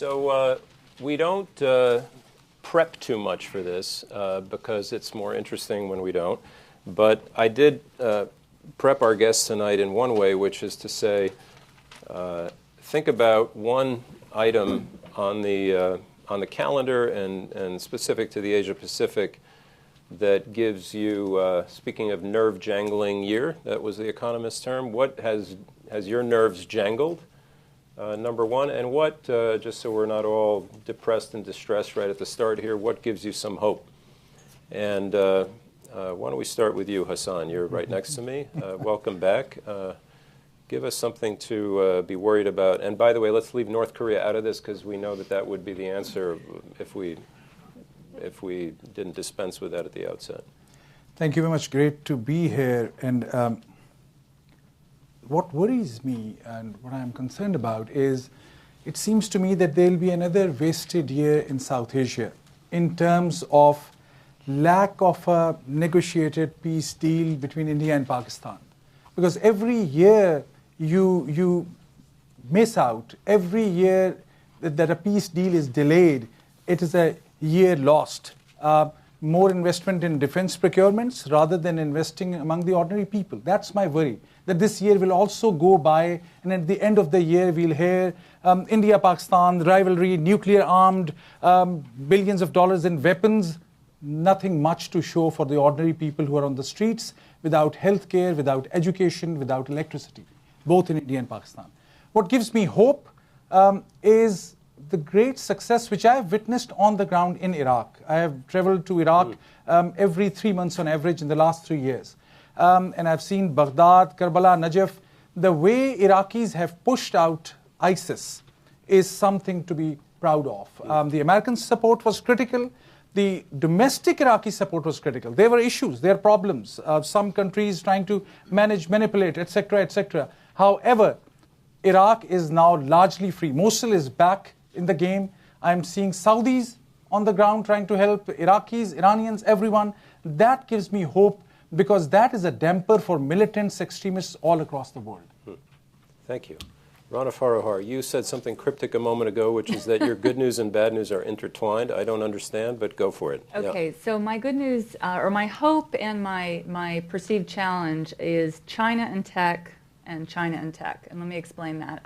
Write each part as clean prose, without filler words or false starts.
So we don't prep too much for this because it's more interesting when we don't. But I did prep our guests tonight in one way, which is to say, think about one item on the calendar and specific to the Asia Pacific that gives you, speaking of nerve jangling year, that was the economist's term. What has your nerves jangled? Number one, and what, just so we're not all depressed and distressed right at the start here, what gives you some hope? And why don't we start with you, Hassan? You're right next to me. Welcome back. Give us something to be worried about. And by the way, let's leave North Korea out of this because we know that that would be the answer if we didn't dispense with that at the outset. Thank you very much. Great to be here. And what worries me and what I'm concerned about is it seems to me that there'll be another wasted year in South Asia in terms of lack of a negotiated peace deal between India and Pakistan. Because every year you miss out, every year that a peace deal is delayed, it is a year lost. More investment in defense procurements rather than investing among the ordinary people. That's my worry, that this year will also go by, and at the end of the year we'll hear India-Pakistan rivalry, nuclear-armed, billions of dollars in weapons, nothing much to show for the ordinary people who are on the streets, without healthcare, without education, without electricity, both in India and Pakistan. What gives me hope is the great success which I have witnessed on the ground in Iraq. I have traveled to Iraq every 3 months on average in the last 3 years. And I've seen Baghdad, Karbala, Najaf. The way Iraqis have pushed out ISIS is something to be proud of. The American support was critical. The domestic Iraqi support was critical. There were issues, there are problems. Some countries trying to manage, manipulate, etc., etc. However, Iraq is now largely free. Mosul is back in the game. I'm seeing Saudis on the ground trying to help, Iraqis, Iranians, everyone. That gives me hope because that is a damper for militants, extremists all across the world. Thank you. Rana Foroohar, you said something cryptic a moment ago, which is that your good news and bad news are intertwined. I don't understand, but go for it. Okay, yeah. So my good news, or my hope and my perceived challenge is China and tech and China and tech. And let me explain that.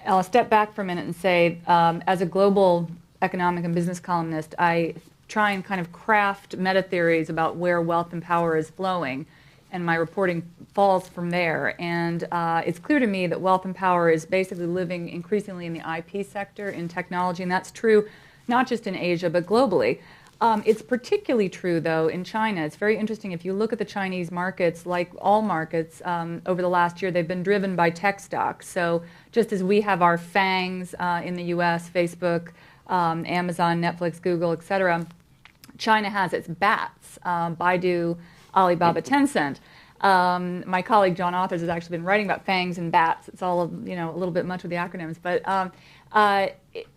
I'll step back for a minute and say, as a global economic and business columnist, I try and kind of craft meta theories about where wealth and power is flowing, and my reporting falls from there. And it's clear to me that wealth and power is basically living increasingly in the IP sector, in technology, and that's true not just in Asia, but globally. It's particularly true, though, in China. It's very interesting. If you look at the Chinese markets, like all markets, over the last year, they've been driven by tech stocks. So just as we have our FANGs in the US, Facebook, Amazon, Netflix, Google, et cetera, China has its BATs, Baidu, Alibaba, Tencent. My colleague John Authors has actually been writing about FANGs and BATs. It's all, a little bit much with the acronyms. But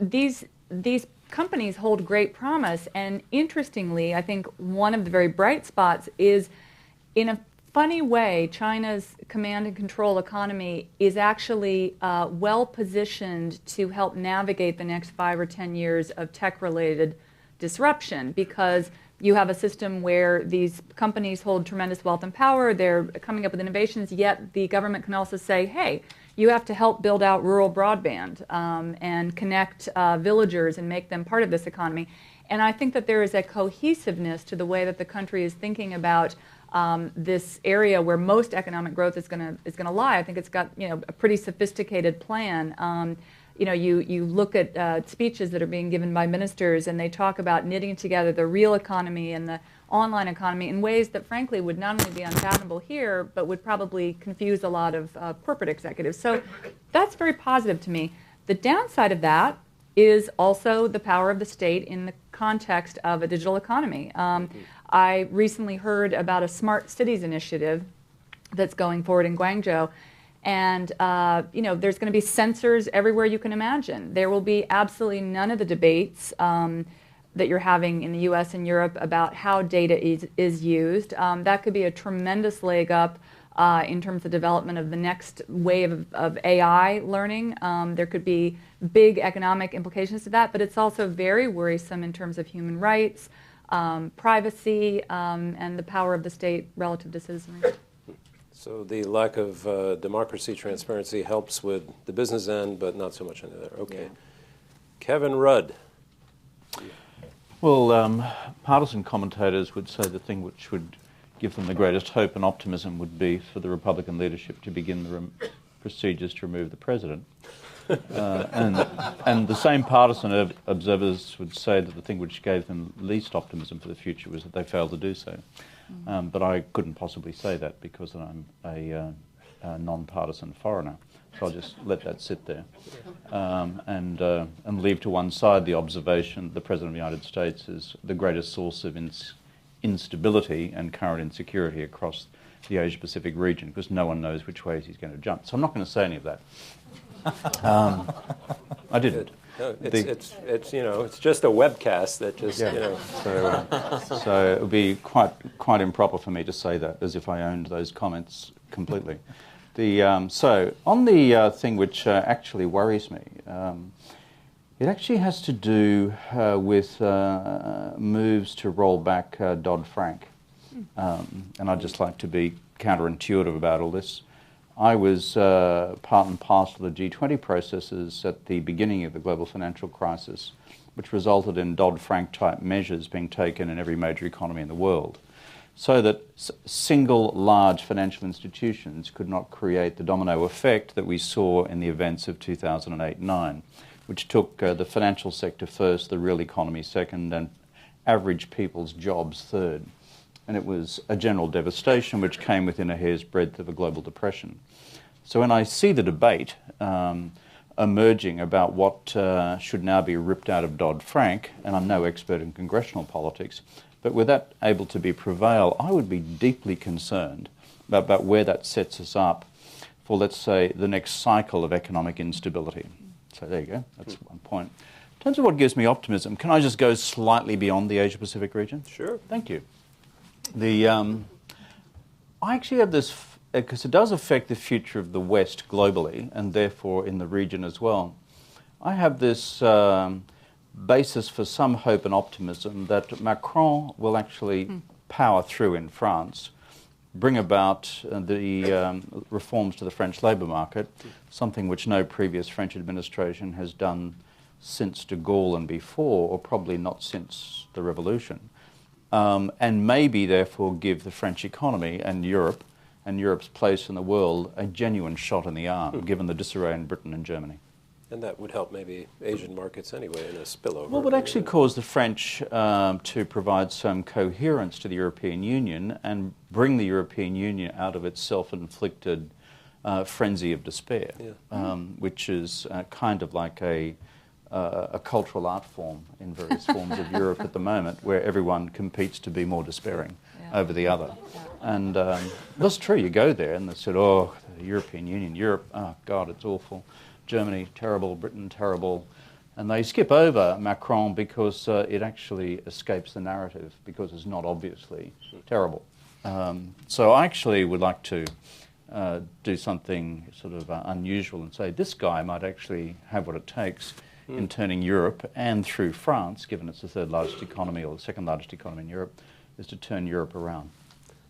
these companies hold great promise, and interestingly, I think one of the very bright spots is, in a funny way, China's command and control economy is actually well positioned to help navigate the next 5 or 10 years of tech-related disruption, because you have a system where these companies hold tremendous wealth and power, they're coming up with innovations, yet the government can also say, hey, you have to help build out rural broadband and connect villagers and make them part of this economy. And I think that there is a cohesiveness to the way that the country is thinking about this area where most economic growth is going to lie. I think it's got a pretty sophisticated plan. You look at speeches that are being given by ministers, and they talk about knitting together the real economy and the online economy in ways that, frankly, would not only be unfathomable here, but would probably confuse a lot of corporate executives. So that's very positive to me. The downside of that is also the power of the state in the context of a digital economy. I recently heard about a smart cities initiative that's going forward in Guangzhou. And there's going to be sensors everywhere you can imagine. There will be absolutely none of the debates that you're having in the U.S. and Europe about how data is used. That could be a tremendous leg up in terms of development of the next wave of AI learning. There could be big economic implications to that, but it's also very worrisome in terms of human rights, privacy, and the power of the state relative to citizenry. So the lack of democracy, transparency helps with the business end, but not so much on the other. Okay. Yeah. Kevin Rudd. Well, partisan commentators would say the thing which would give them the greatest hope and optimism would be for the Republican leadership to begin the procedures to remove the president. And the same partisan observers would say that the thing which gave them least optimism for the future was that they failed to do so. But I couldn't possibly say that because I'm a non-partisan foreigner. So I'll just let that sit there and leave to one side the observation that the President of the United States is the greatest source of instability and current insecurity across the Asia-Pacific region because no one knows which ways he's going to jump. So I'm not going to say any of that. I didn't. It's just a webcast that just, So it would be quite improper for me to say that as if I owned those comments completely. So on the thing which actually worries me, it actually has to do with moves to roll back Dodd-Frank. And I'd just like to be counterintuitive about all this. I was part and parcel of the G20 processes at the beginning of the global financial crisis, which resulted in Dodd-Frank type measures being taken in every major economy in the world, so that single large financial institutions could not create the domino effect that we saw in the events of 2008-9, which took the financial sector first, the real economy second, and average people's jobs third. And it was a general devastation which came within a hair's breadth of a global depression. So when I see the debate emerging about what should now be ripped out of Dodd-Frank, and I'm no expert in congressional politics, but were that able to be prevail, I would be deeply concerned about where that sets us up for, let's say, the next cycle of economic instability. So there you go, that's one point. In terms of what gives me optimism, can I just go slightly beyond the Asia-Pacific region? Sure. Thank you. I actually have this, because it does affect the future of the West globally, and therefore in the region as well. I have this basis for some hope and optimism that Macron will actually power through in France, bring about the reforms to the French labour market, something which no previous French administration has done since de Gaulle and before, or probably not since the Revolution, and maybe therefore give the French economy and Europe's place in the world a genuine shot in the arm, given the disarray in Britain and Germany. And that would help maybe Asian markets anyway in a spillover. Well, it would actually cause the French to provide some coherence to the European Union and bring the European Union out of its self-inflicted frenzy of despair, which is kind of like a cultural art form in various forms of Europe at the moment, where everyone competes to be more despairing over the other. And that's true. You go there and they said, oh, the European Union, Europe, oh, God, it's awful. Germany, terrible. Britain, terrible. And they skip over Macron because it actually escapes the narrative because it's not obviously terrible. So I actually would like to do something sort of unusual and say this guy might actually have what it takes in turning Europe, and through France, given it's the third largest economy or the second largest economy in Europe, is to turn Europe around.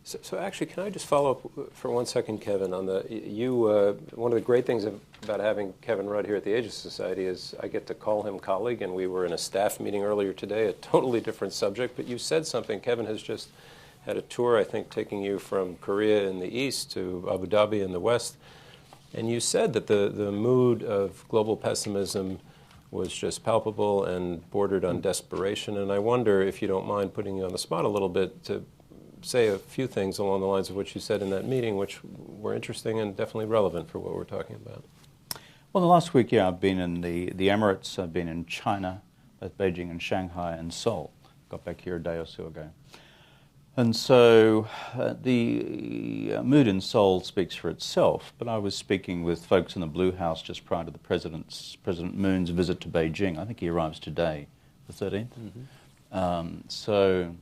So actually, can I just follow up for 1 second, Kevin, on one of the great things about having Kevin Rudd here at the Asia Society is I get to call him colleague, and we were in a staff meeting earlier today, a totally different subject, but you said something. Kevin has just had a tour, I think, taking you from Korea in the east to Abu Dhabi in the west, and you said that the mood of global pessimism was just palpable and bordered on desperation, and I wonder if you don't mind putting you on the spot a little bit to say a few things along the lines of what you said in that meeting, which were interesting and definitely relevant for what we're talking about. Well, the last week, I've been in the Emirates, I've been in China, both Beijing and Shanghai and Seoul. Got back here a day or so ago. And so the mood in Seoul speaks for itself, but I was speaking with folks in the Blue House just prior to President Moon's visit to Beijing. I think he arrives today, the 13th. So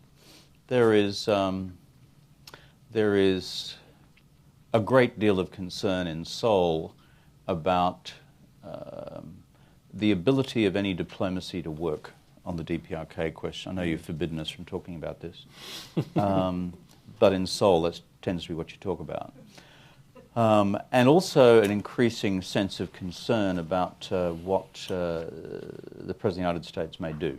there is a great deal of concern in Seoul about the ability of any diplomacy to work on the DPRK question. I know you've forbidden us from talking about this, but in Seoul that tends to be what you talk about. And also an increasing sense of concern about what the President of the United States may do.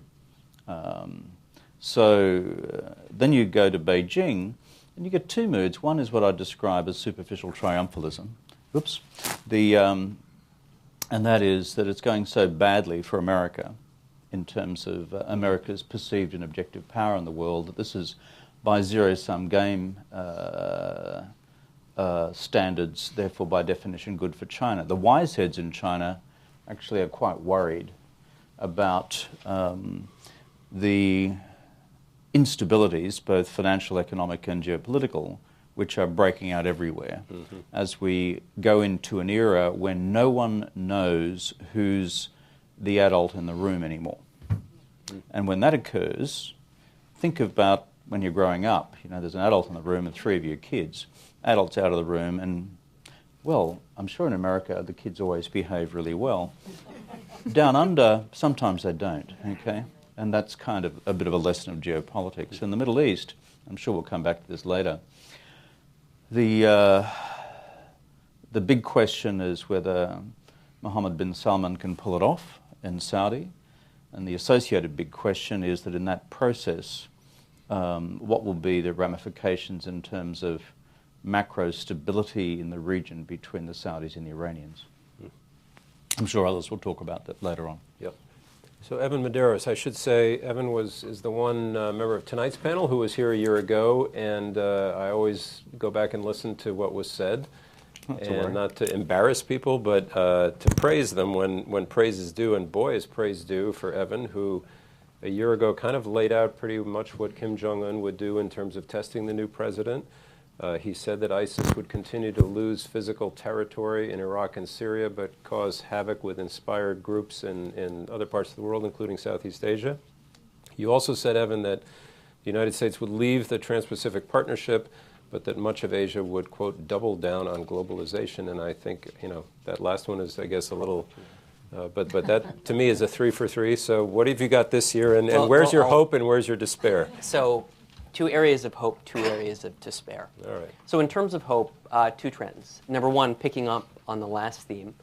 Then you go to Beijing, and you get two moods. One is what I describe as superficial triumphalism. Oops. And that is that it's going so badly for America in terms of America's perceived and objective power in the world that this is, by zero-sum game standards, therefore by definition good for China. The wise heads in China actually are quite worried about the instabilities, both financial, economic and geopolitical, which are breaking out everywhere as we go into an era when no one knows who's the adult in the room anymore. And when that occurs, think about when you're growing up, there's an adult in the room and three of your kids. Adults out of the room, and, well, I'm sure in America the kids always behave really well. Down under, sometimes they don't, okay? And that's kind of a bit of a lesson of geopolitics. In the Middle East, I'm sure we'll come back to this later, the big question is whether Mohammed bin Salman can pull it off in Saudi. And the associated big question is that in that process, what will be the ramifications in terms of macro stability in the region between the Saudis and the Iranians? I'm sure others will talk about that later on. Yep. So Evan Medeiros, I should say, Evan is the one member of tonight's panel who was here a year ago, and I always go back and listen to what was said, and not to embarrass people, but to praise them when praise is due, and boy is praise due for Evan, who a year ago kind of laid out pretty much what Kim Jong-un would do in terms of testing the new president. He said that ISIS would continue to lose physical territory in Iraq and Syria, but cause havoc with inspired groups in other parts of the world, including Southeast Asia. You also said, Evan, that the United States would leave the Trans-Pacific Partnership, but that much of Asia would, quote, double down on globalization. And I think, that last one is, I guess, a little... but that, to me, is a 3 for 3. So what have you got this year, and where's your hope and where's your despair? So 2 areas of hope, 2 areas of despair. All right. So in terms of hope, 2 trends. Number one, picking up on the last theme,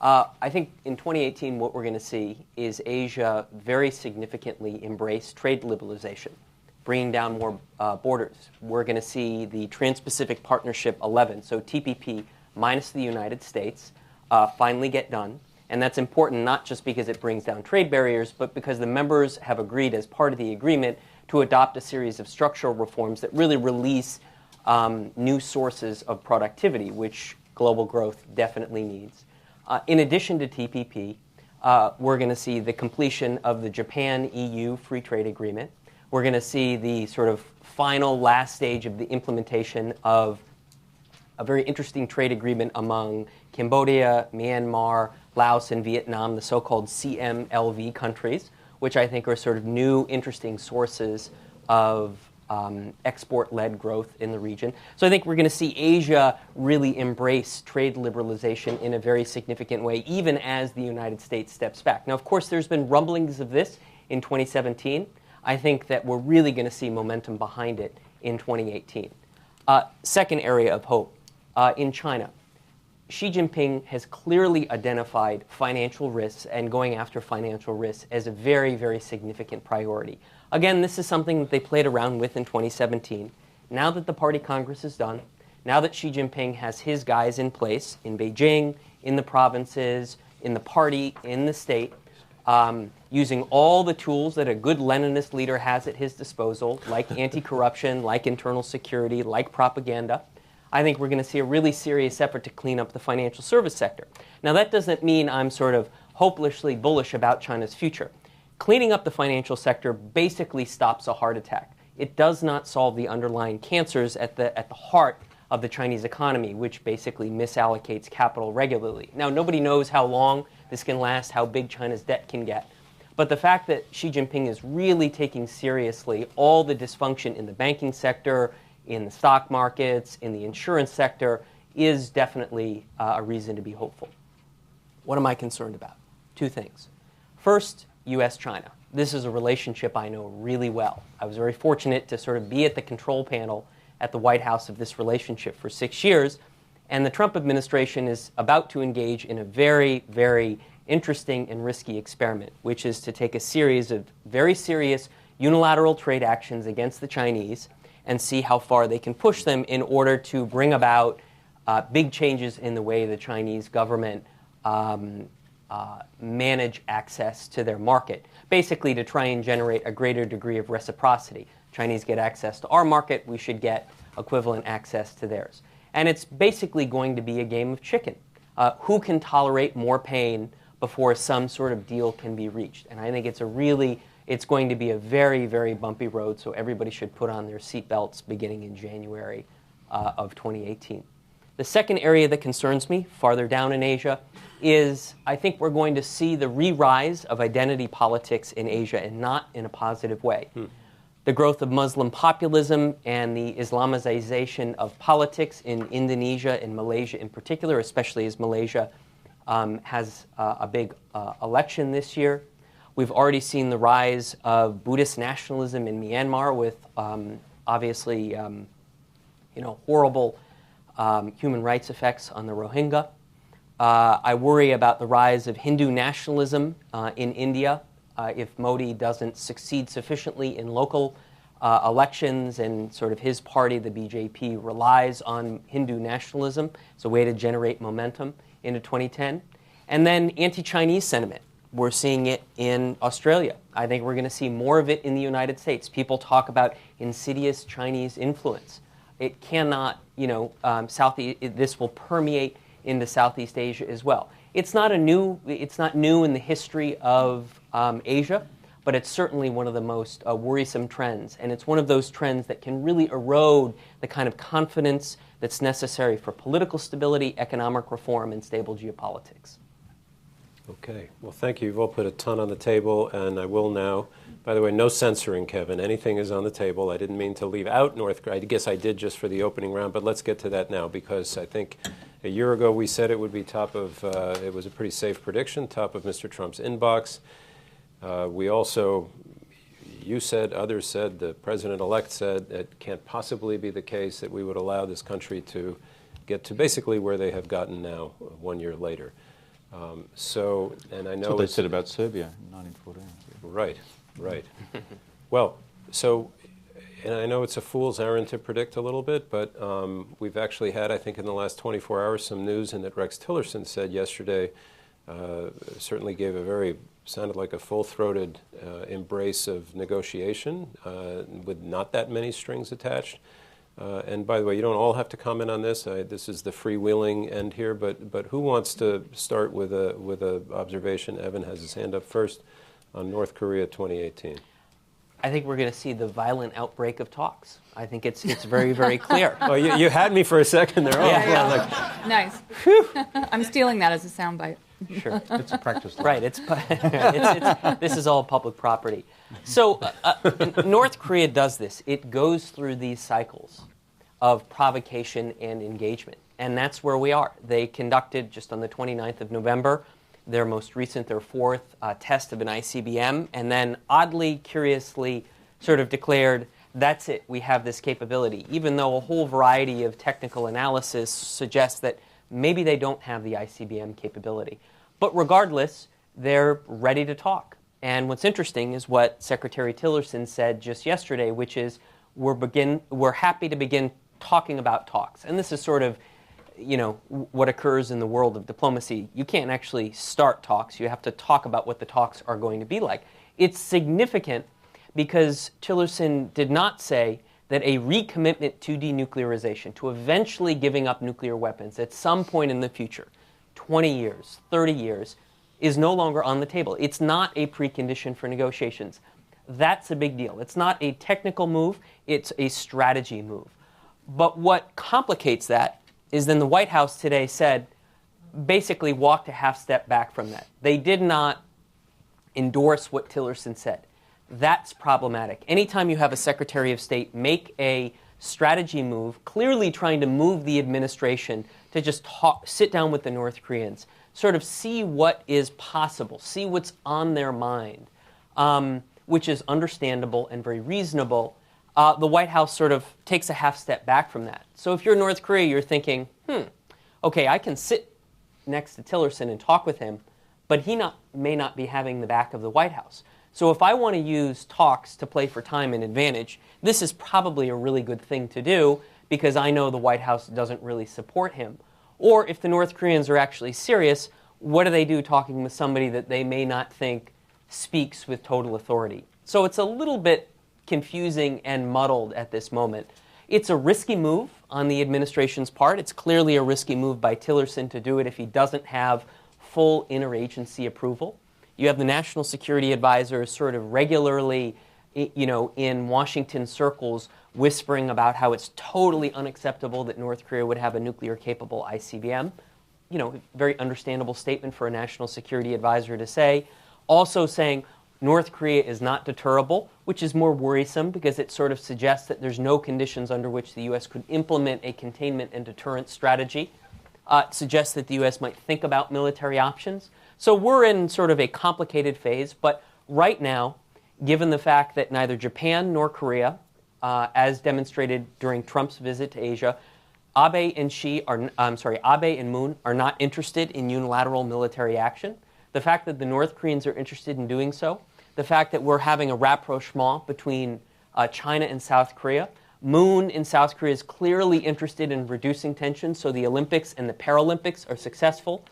I think in 2018 what we're going to see is Asia very significantly embrace trade liberalization, bringing down more borders. We're going to see the Trans-Pacific Partnership 11, so TPP minus the United States, finally get done. And that's important not just because it brings down trade barriers, but because the members have agreed as part of the agreement to adopt a series of structural reforms that really release new sources of productivity, which global growth definitely needs. In addition to TPP, we're going to see the completion of the Japan-EU Free Trade Agreement. We're going to see the sort of final last stage of the implementation of a very interesting trade agreement among Cambodia, Myanmar, Laos, and Vietnam, the so-called CMLV countries, which I think are sort of new, interesting sources of export-led growth in the region. So I think we're going to see Asia really embrace trade liberalization in a very significant way, even as the United States steps back. Now, of course, there's been rumblings of this in 2017. I think that we're really going to see momentum behind it in 2018. Second area of hope, in China. Xi Jinping has clearly identified financial risks and going after financial risks as a very, very significant priority. Again, this is something that they played around with in 2017. Now that the Party Congress is done, now that Xi Jinping has his guys in place in Beijing, in the provinces, in the party, in the state, using all the tools that a good Leninist leader has at his disposal, like anti-corruption, like internal security, like propaganda, I think we're going to see a really serious effort to clean up the financial service sector. Now, that doesn't mean I'm sort of hopelessly bullish about China's future. Cleaning up the financial sector basically stops a heart attack. It does not solve the underlying cancers at the heart of the Chinese economy, which basically misallocates capital regularly. Now, nobody knows how long this can last, how big China's debt can get. But the fact that Xi Jinping is really taking seriously all the dysfunction in the banking sector, in the stock markets, in the insurance sector, is definitely a reason to be hopeful. What am I concerned about? Two things. First, U.S.-China. This is a relationship I know really well. I was very fortunate to sort of be at the control panel at the White House of this relationship for 6 years, and the Trump administration is about to engage in a very, very interesting and risky experiment, which is to take a series of very serious unilateral trade actions against the Chinese and see how far they can push them in order to bring about big changes in the way the Chinese government manage access to their market, basically to try and generate a greater degree of reciprocity. Chinese get access to our market, we should get equivalent access to theirs. And it's basically going to be a game of chicken. Who can tolerate more pain before some sort of deal can be reached? And I think it's going to be a very, very bumpy road, so everybody should put on their seatbelts beginning in January of 2018. The second area that concerns me, farther down in Asia, is I think we're going to see the re-rise of identity politics in Asia, and not in a positive way. The growth of Muslim populism and the Islamization of politics in Indonesia and Malaysia in particular, especially as Malaysia has a big election this year. We've already seen the rise of Buddhist nationalism in Myanmar with obviously horrible human rights effects on the Rohingya. I worry about the rise of Hindu nationalism in India if Modi doesn't succeed sufficiently in local elections, and sort of his party, the BJP, relies on Hindu nationalism as a way to generate momentum into 2010. And then anti-Chinese sentiment. We're seeing it in Australia. I think we're going to see more of it in the United States. People talk about insidious Chinese influence. It cannot, this will permeate into Southeast Asia as well. It's not new in the history of Asia, but it's certainly one of the most worrisome trends. And it's one of those trends that can really erode the kind of confidence that's necessary for political stability, economic reform, and stable geopolitics. Okay. Well, thank you. You've all put a ton on the table, and I will now. By the way, no censoring, Kevin. Anything is on the table. I didn't mean to leave out North Korea. I guess I did just for the opening round, but let's get to that now, because I think a year ago we said it would be top of, it was a pretty safe prediction, top of Mr. Trump's inbox. We also, you said, others said, the president-elect said it can't possibly be the case that we would allow this country to get to basically where they have gotten now 1 year later. And I know that's what they said about Serbia in 1914. Right. Well, and I know it's a fool's errand to predict a little bit, but we've actually had, I think in the last 24 hours, some news, and that Rex Tillerson said yesterday, certainly gave sounded like a full-throated embrace of negotiation with not that many strings attached. And by the way, you don't all have to comment on this. This is the freewheeling end here, but who wants to start with a observation? Evan has his hand up first on North Korea 2018. I think we're going to see the violent outbreak of talks. I think it's very, very clear. Oh, you had me for a second there. Nice. I'm stealing that as a soundbite. Sure. It's a practice line. Right. This is all public property. So North Korea does this. It goes through these cycles of provocation and engagement. And that's where we are. They conducted, just on the 29th of November, their fourth test of an ICBM, and then oddly, curiously, sort of declared, that's it, we have this capability, even though a whole variety of technical analysis suggests that maybe they don't have the ICBM capability. But regardless, they're ready to talk. And what's interesting is what Secretary Tillerson said just yesterday, which is we're happy to begin talking about talks. And this is sort of what occurs in the world of diplomacy. You can't actually start talks. You have to talk about what the talks are going to be like. It's significant because Tillerson did not say that a recommitment to denuclearization, to eventually giving up nuclear weapons at some point in the future, 20 years, 30 years, is no longer on the table. It's not a precondition for negotiations. That's a big deal. It's not a technical move. It's a strategy move. But what complicates that is then the White House today said, basically walked a half step back from that. They did not endorse what Tillerson said. That's problematic. Anytime you have a Secretary of State make a strategy move, clearly trying to move the administration to just sit down with the North Koreans, sort of see what is possible, see what's on their mind, which is understandable and very reasonable. The White House sort of takes a half step back from that. So if you're North Korea, you're thinking, okay, I can sit next to Tillerson and talk with him, but he may not be having the back of the White House. So if I want to use talks to play for time and advantage, this is probably a really good thing to do because I know the White House doesn't really support him. Or if the North Koreans are actually serious, what do they do talking with somebody that they may not think speaks with total authority? So it's a little bit confusing and muddled at this moment. It's a risky move on the administration's part. It's clearly a risky move by Tillerson to do it if he doesn't have full interagency approval. You have the National Security Advisor sort of regularly, in Washington circles whispering about how it's totally unacceptable that North Korea would have a nuclear-capable ICBM. Very understandable statement for a National Security Advisor to say. Also saying North Korea is not deterrable, which is more worrisome because it sort of suggests that there's no conditions under which the U.S. could implement a containment and deterrence strategy. It suggests that the U.S. might think about military options. So we're in sort of a complicated phase, but right now, given the fact that neither Japan nor Korea, as demonstrated during Trump's visit to Asia, Abe and Moon are not interested in unilateral military action. The fact that the North Koreans are interested in doing so, the fact that we're having a rapprochement between China and South Korea. Moon in South Korea is clearly interested in reducing tensions so the Olympics and the Paralympics are successful.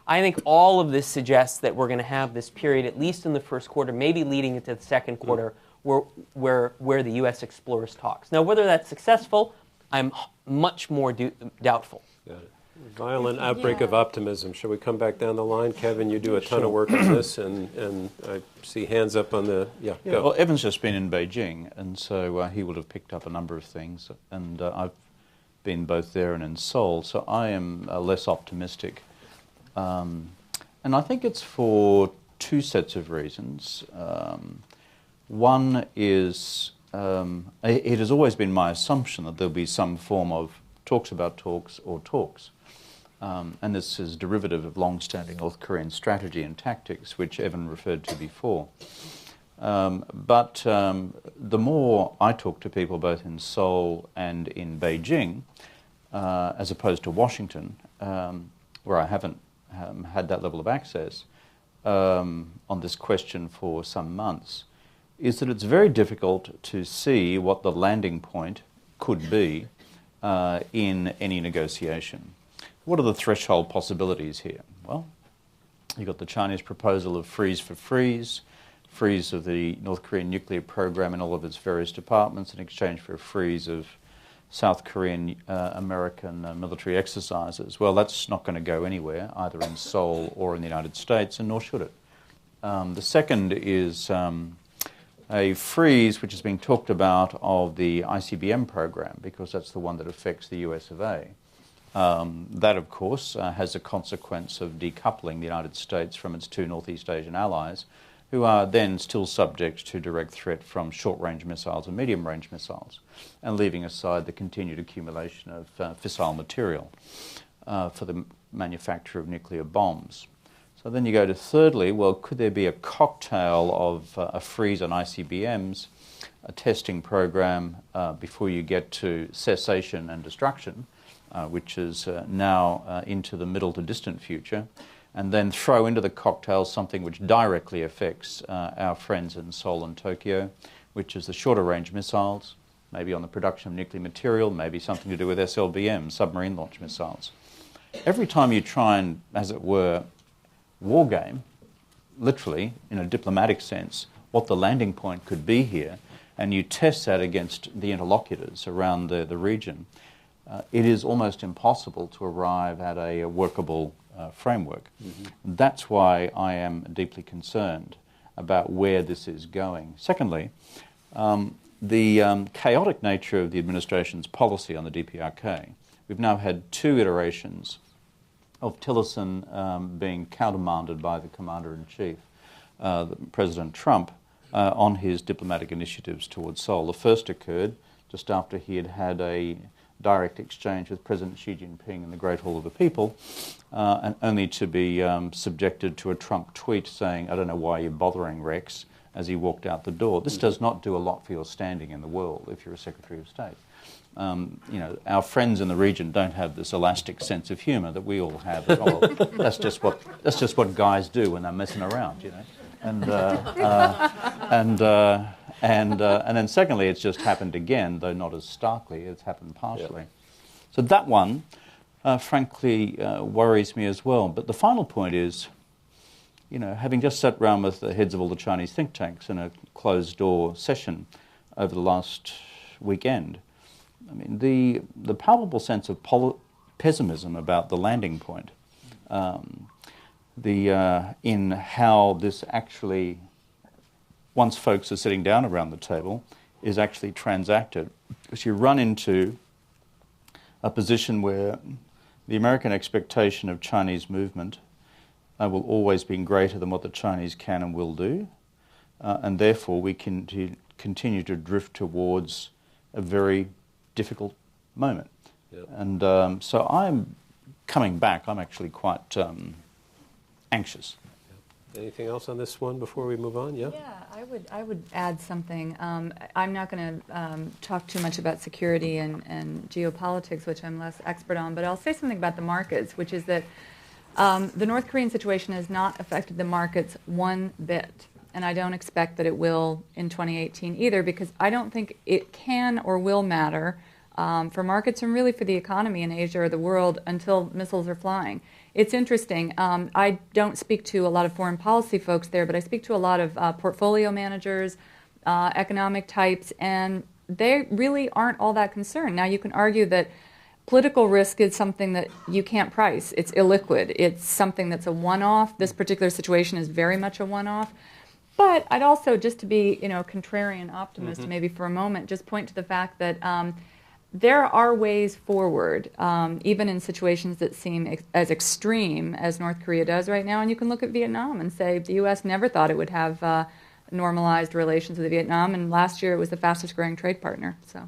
I think all of this suggests that we're going to have this period, at least in the first quarter, maybe leading into the second quarter, where the U.S. explores talks. Now, whether that's successful, I'm much more doubtful. Got it. Violent outbreak of optimism. Shall we come back down the line? Kevin, you do a ton of work on this, and I see hands up on the... Yeah, go. Well, Evan's just been in Beijing, and so he would have picked up a number of things, and I've been both there and in Seoul, so I am less optimistic. And I think it's for two sets of reasons. One is, it has always been my assumption that there'll be some form of talks about talks or talks. And this is derivative of long-standing North Korean strategy and tactics, which Evan referred to before. But the more I talk to people both in Seoul and in Beijing, as opposed to Washington, where I haven't had that level of access on this question for some months, is that it's very difficult to see what the landing point could be in any negotiation. What are the threshold possibilities here? Well, you've got the Chinese proposal of freeze for freeze of the North Korean nuclear program in all of its various departments in exchange for a freeze of South Korean American military exercises. Well, that's not going to go anywhere, either in Seoul or in the United States, and nor should it. The second is a freeze which is being talked about of the ICBM program, because that's the one that affects the US of A. That, of course, has a consequence of decoupling the United States from its two Northeast Asian allies, who are then still subject to direct threat from short-range missiles and medium-range missiles, and leaving aside the continued accumulation of fissile material for the manufacture of nuclear bombs. So then you go to thirdly, well, could there be a cocktail of a freeze on ICBMs, a testing program before you get to cessation and destruction, which is now into the middle to distant future, and then throw into the cocktail something which directly affects our friends in Seoul and Tokyo, which is the shorter range missiles, maybe on the production of nuclear material, maybe something to do with SLBM, submarine launch missiles. Every time you try and, as it were, war game, literally, in a diplomatic sense, what the landing point could be here, and you test that against the interlocutors around the region, it is almost impossible to arrive at a workable framework. Mm-hmm. That's why I am deeply concerned about where this is going. Secondly, the chaotic nature of the administration's policy on the DPRK. We've now had two iterations of Tillerson being countermanded by the Commander-in-Chief, President Trump, on his diplomatic initiatives towards Seoul. The first occurred just after he had had a direct exchange with President Xi Jinping in the Great Hall of the People, and only to be subjected to a Trump tweet saying, "I don't know why you're bothering, Rex," as he walked out the door. This does not do a lot for your standing in the world if you're a Secretary of State. Our friends in the region don't have this elastic sense of humour that we all have. That's just what guys do when they're messing around, And then secondly, it's just happened again, though not as starkly. It's happened partially. Yeah. So that one, frankly, worries me as well. But the final point is, having just sat round with the heads of all the Chinese think tanks in a closed-door session over the last weekend, I mean, the palpable sense of pessimism about the landing point, in how this actually, once folks are sitting down around the table, is actually transacted. Because you run into a position where the American expectation of Chinese movement will always be greater than what the Chinese can and will do, and therefore we can continue to drift towards a very difficult moment. Yep. And so I'm coming back. I'm actually quite anxious. Yep. Anything else on this one before we move on? Yeah. Yeah, I would add something. I'm not going to talk too much about security and geopolitics, which I'm less expert on, but I'll say something about the markets, which is that the North Korean situation has not affected the markets one bit. And I don't expect that it will in 2018 either, because I don't think it can or will matter for markets and really for the economy in Asia or the world until missiles are flying. It's interesting. I don't speak to a lot of foreign policy folks there, but I speak to a lot of portfolio managers, economic types, and they really aren't all that concerned. Now, you can argue that political risk is something that you can't price. It's illiquid. It's something that's a one-off. This particular situation is very much a one-off. But I'd also, just to be, contrarian optimist maybe for a moment, just point to the fact that there are ways forward, even in situations that seem as extreme as North Korea does right now. And you can look at Vietnam and say the U.S. never thought it would have normalized relations with Vietnam, and last year it was the fastest growing trade partner. So,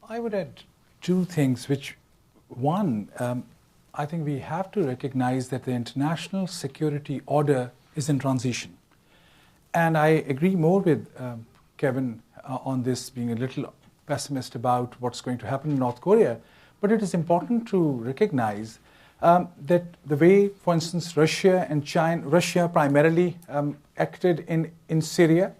I would add two things. One, I think we have to recognize that the international security order is in transition. And I agree more with Kevin on this, being a little pessimist about what's going to happen in North Korea. But it is important to recognize that the way, for instance, Russia primarily acted in Syria,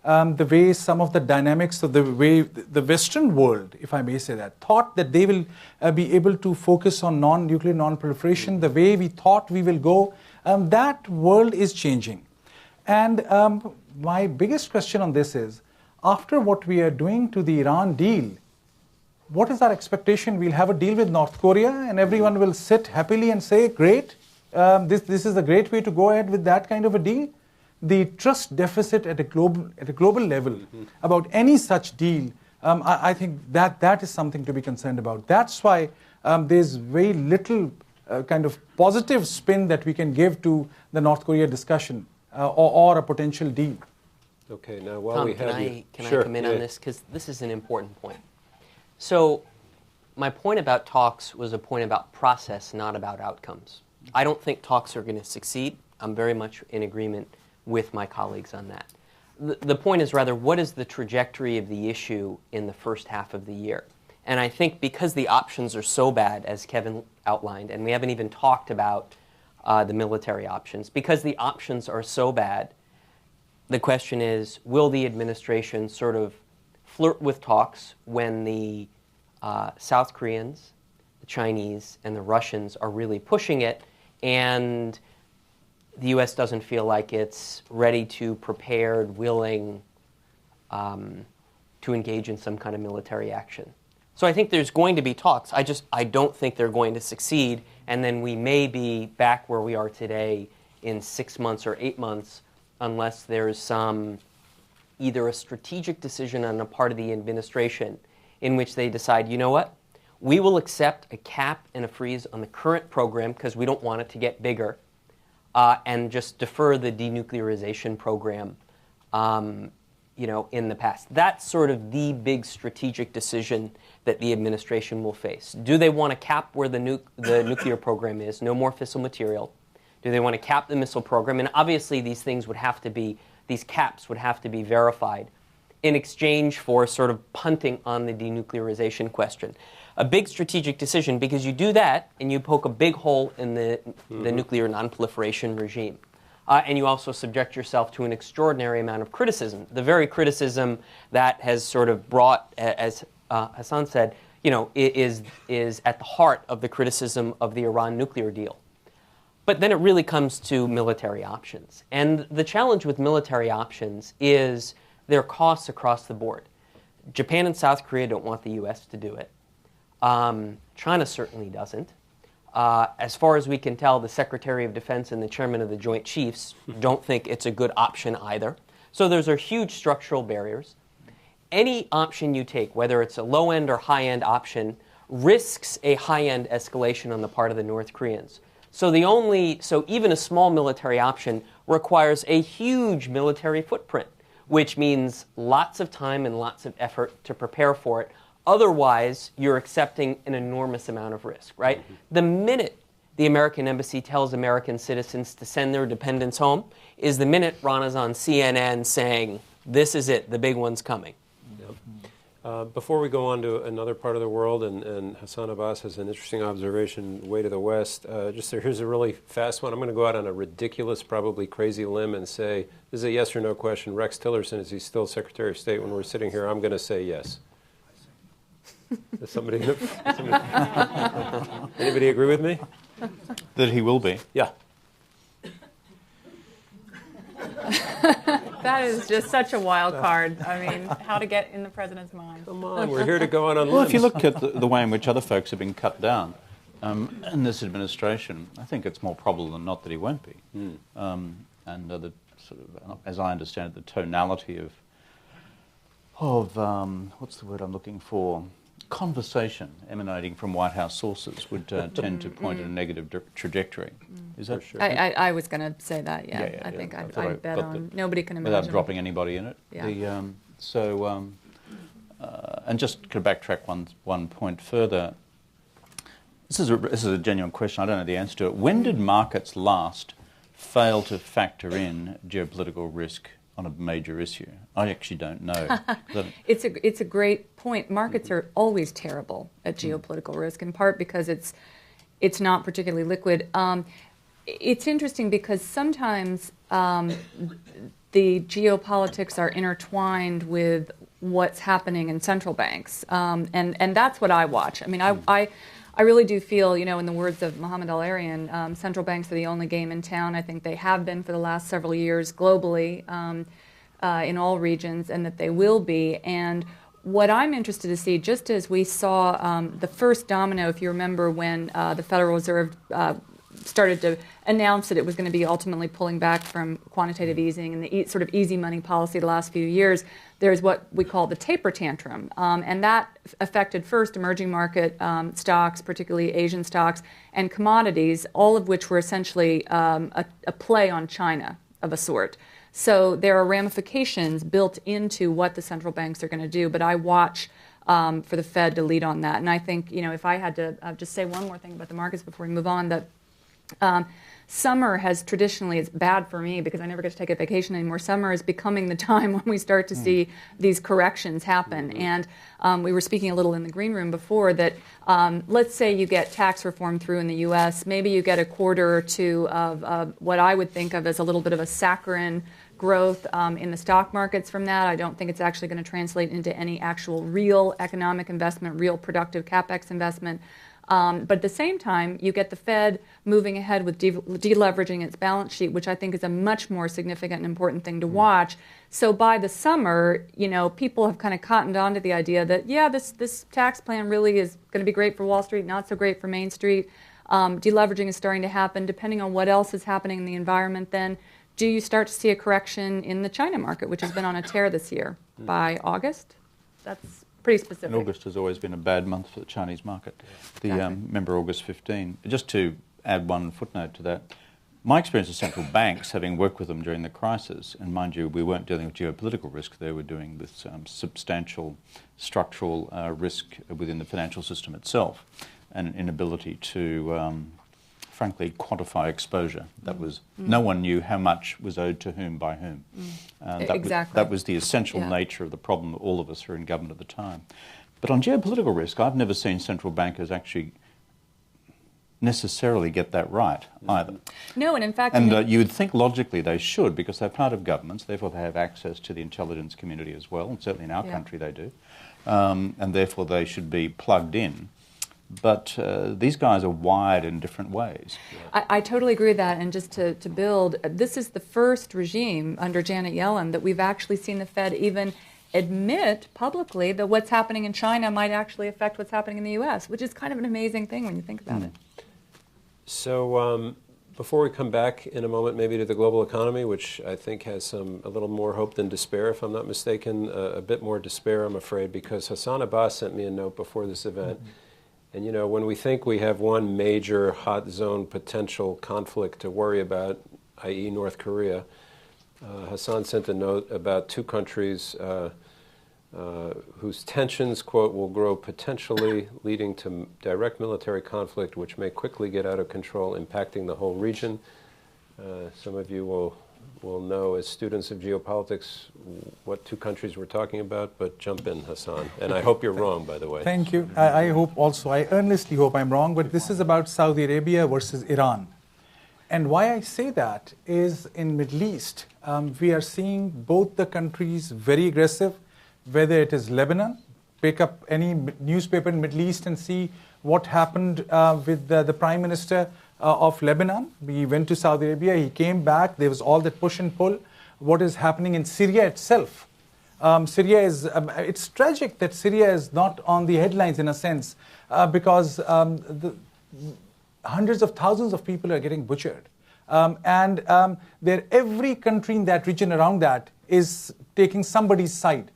the way some of the dynamics of the way the Western world, if I may say that, thought that they will be able to focus on non-nuclear, non-proliferation, the way we thought we will go, that world is changing. And my biggest question on this is, after what we are doing to the Iran deal, what is our expectation? We'll have a deal with North Korea and everyone will sit happily and say, great, this is a great way to go ahead with that kind of a deal. The trust deficit at a global level about any such deal, I think that is something to be concerned about. That's why there's very little kind of positive spin that we can give to the North Korea discussion or a potential deal. Okay, now while Tom, we have can I come in on this? Because this is an important point. So my point about talks was a point about process, not about outcomes. I don't think talks are going to succeed. I'm very much in agreement with my colleagues on that. The point is rather, what is the trajectory of the issue in the first half of the year? And I think because the options are so bad, as Kevin outlined, and we haven't even talked about the military options, because the options are so bad, the question is, will the administration sort of flirt with talks when the South Koreans, the Chinese, and the Russians are really pushing it, and the U.S. doesn't feel like it's ready to, prepared, willing to engage in some kind of military action. So I think there's going to be talks. I don't think they're going to succeed, and then we may be back where we are today in 6 months or 8 months, unless there's either a strategic decision on the part of the administration in which they decide, you know what, we will accept a cap and a freeze on the current program because we don't want it to get bigger, and just defer the denuclearization program in the past. That's sort of the big strategic decision that the administration will face. Do they want to cap where the nuclear program is, no more fissile material? Do they want to cap the missile program? And obviously these caps would have to be verified in exchange for sort of punting on the denuclearization question. A big strategic decision, because you do that and you poke a big hole in the nuclear nonproliferation regime. And you also subject yourself to an extraordinary amount of criticism. The very criticism that has sort of brought, as Hassan said, is at the heart of the criticism of the Iran nuclear deal. But then it really comes to military options. And the challenge with military options is their costs across the board. Japan and South Korea don't want the U.S. to do it. China certainly doesn't. As far as we can tell, the Secretary of Defense and the Chairman of the Joint Chiefs don't think it's a good option either. So those are huge structural barriers. Any option you take, whether it's a low-end or high-end option, risks a high-end escalation on the part of the North Koreans. So even a small military option requires a huge military footprint, which means lots of time and lots of effort to prepare for it. Otherwise, you're accepting an enormous amount of risk, right? The minute the American embassy tells American citizens to send their dependents home is the minute Rana's on CNN saying, this is it, the big one's coming. Before we go on to another part of the world, and Hassan Abbas has an interesting observation way to the west, here's a really fast one. I'm going to go out on a ridiculous, probably crazy limb and say, this is a yes or no question. Rex Tillerson, is he still Secretary of State when we're sitting here? I'm going to say yes. Does anybody agree with me? That he will be. Yeah. That is just such a wild card. I mean, how to get in the president's mind. Come on, we're here to go on limbs. Well, if you look at the way in which other folks have been cut down in this administration, I think it's more probable than not that he won't be. And the sort of, as I understand it, the tonality of what's the word I'm looking for? Conversation emanating from White House sources would tend to point in a negative trajectory. Is that sure? I was going to say that, yeah. I think I'd bet on nobody can imagine. Without dropping anybody in it. Yeah. And just to backtrack one point further, this is a genuine question. I don't know the answer to it. When did markets last fail to factor in geopolitical risk on a major issue? I actually don't know. It's a great point. Markets are always terrible at geopolitical risk, in part because it's not particularly liquid. It's interesting because sometimes the geopolitics are intertwined with what's happening in central banks, and that's what I watch. I mean, I really do feel, in the words of Mohammed Al-Arian, central banks are the only game in town. I think they have been for the last several years globally in all regions, and that they will be. And what I'm interested to see, just as we saw the first domino, if you remember when the Federal Reserve started to announce that it was going to be ultimately pulling back from quantitative easing and the sort of easy money policy the last few years, there's what we call the taper tantrum. And that affected first emerging market stocks, particularly Asian stocks, and commodities, all of which were essentially a play on China of a sort. So there are ramifications built into what the central banks are going to do, but I watch for the Fed to lead on that. And I think, if I had to just say one more thing about the markets before we move on, that summer has traditionally, it's bad for me because I never get to take a vacation anymore. Summer is becoming the time when we start to see these corrections happen. And we were speaking a little in the green room before that let's say you get tax reform through in the U.S. Maybe you get a quarter or two of what I would think of as a little bit of a saccharine growth in the stock markets from that. I don't think it's actually going to translate into any actual real economic investment, real productive CapEx investment. But at the same time, you get the Fed moving ahead with deleveraging its balance sheet, which I think is a much more significant and important thing to watch. So by the summer, people have kind of cottoned on to the idea that, this tax plan really is going to be great for Wall Street, not so great for Main Street. Deleveraging is starting to happen. Depending on what else is happening in the environment, then do you start to see a correction in the China market, which has been on a tear this year? By August? That's pretty specific. And August has always been a bad month for the Chinese market. Remember August 15. Just to add one footnote to that, My experience of central banks, having worked with them during the crisis, and mind you, we weren't dealing with geopolitical risk, they were doing with substantial structural risk within the financial system itself, and an inability to, frankly, quantify exposure. That was, no one knew how much was owed to whom by whom. Exactly. That was the essential nature of the problem that all of us who were in government at the time. But on geopolitical risk, I've never seen central bankers actually necessarily get that right either. No, and in fact... And you would think logically they should, because they're part of governments, therefore they have access to the intelligence community as well, and certainly in our country they do, and therefore they should be plugged in. But these guys are wired in different ways. I totally agree with that, and just to build, this is the first regime under Janet Yellen that we've actually seen the Fed even admit publicly that what's happening in China might actually affect what's happening in the U.S., which is kind of an amazing thing when you think about it. So before we come back in a moment maybe to the global economy, which I think has a little more hope than despair, if I'm not mistaken, a bit more despair, I'm afraid, because Hassan Abbas sent me a note before this event. And, you know, when we think we have one major hot zone potential conflict to worry about, i.e. North Korea, Hassan sent a note about two countries whose tensions, quote, will grow potentially leading to direct military conflict, which may quickly get out of control, impacting the whole region. Some of you will know, as students of geopolitics, what two countries we're talking about, but jump in, Hassan. And I hope you're wrong, by the way. Thank you. I hope also, I earnestly hope I'm wrong, but this is about Saudi Arabia versus Iran. And why I say that is in Middle East, we are seeing both the countries very aggressive, whether it is Lebanon, pick up any newspaper in Middle East and see what happened with the Prime Minister of Lebanon. He went to Saudi Arabia, he came back, there was all that push and pull. What is happening in Syria itself? Syria is, it's tragic that Syria is not on the headlines in a sense, because hundreds of thousands of people are getting butchered. Every country in that region around that is taking somebody's side.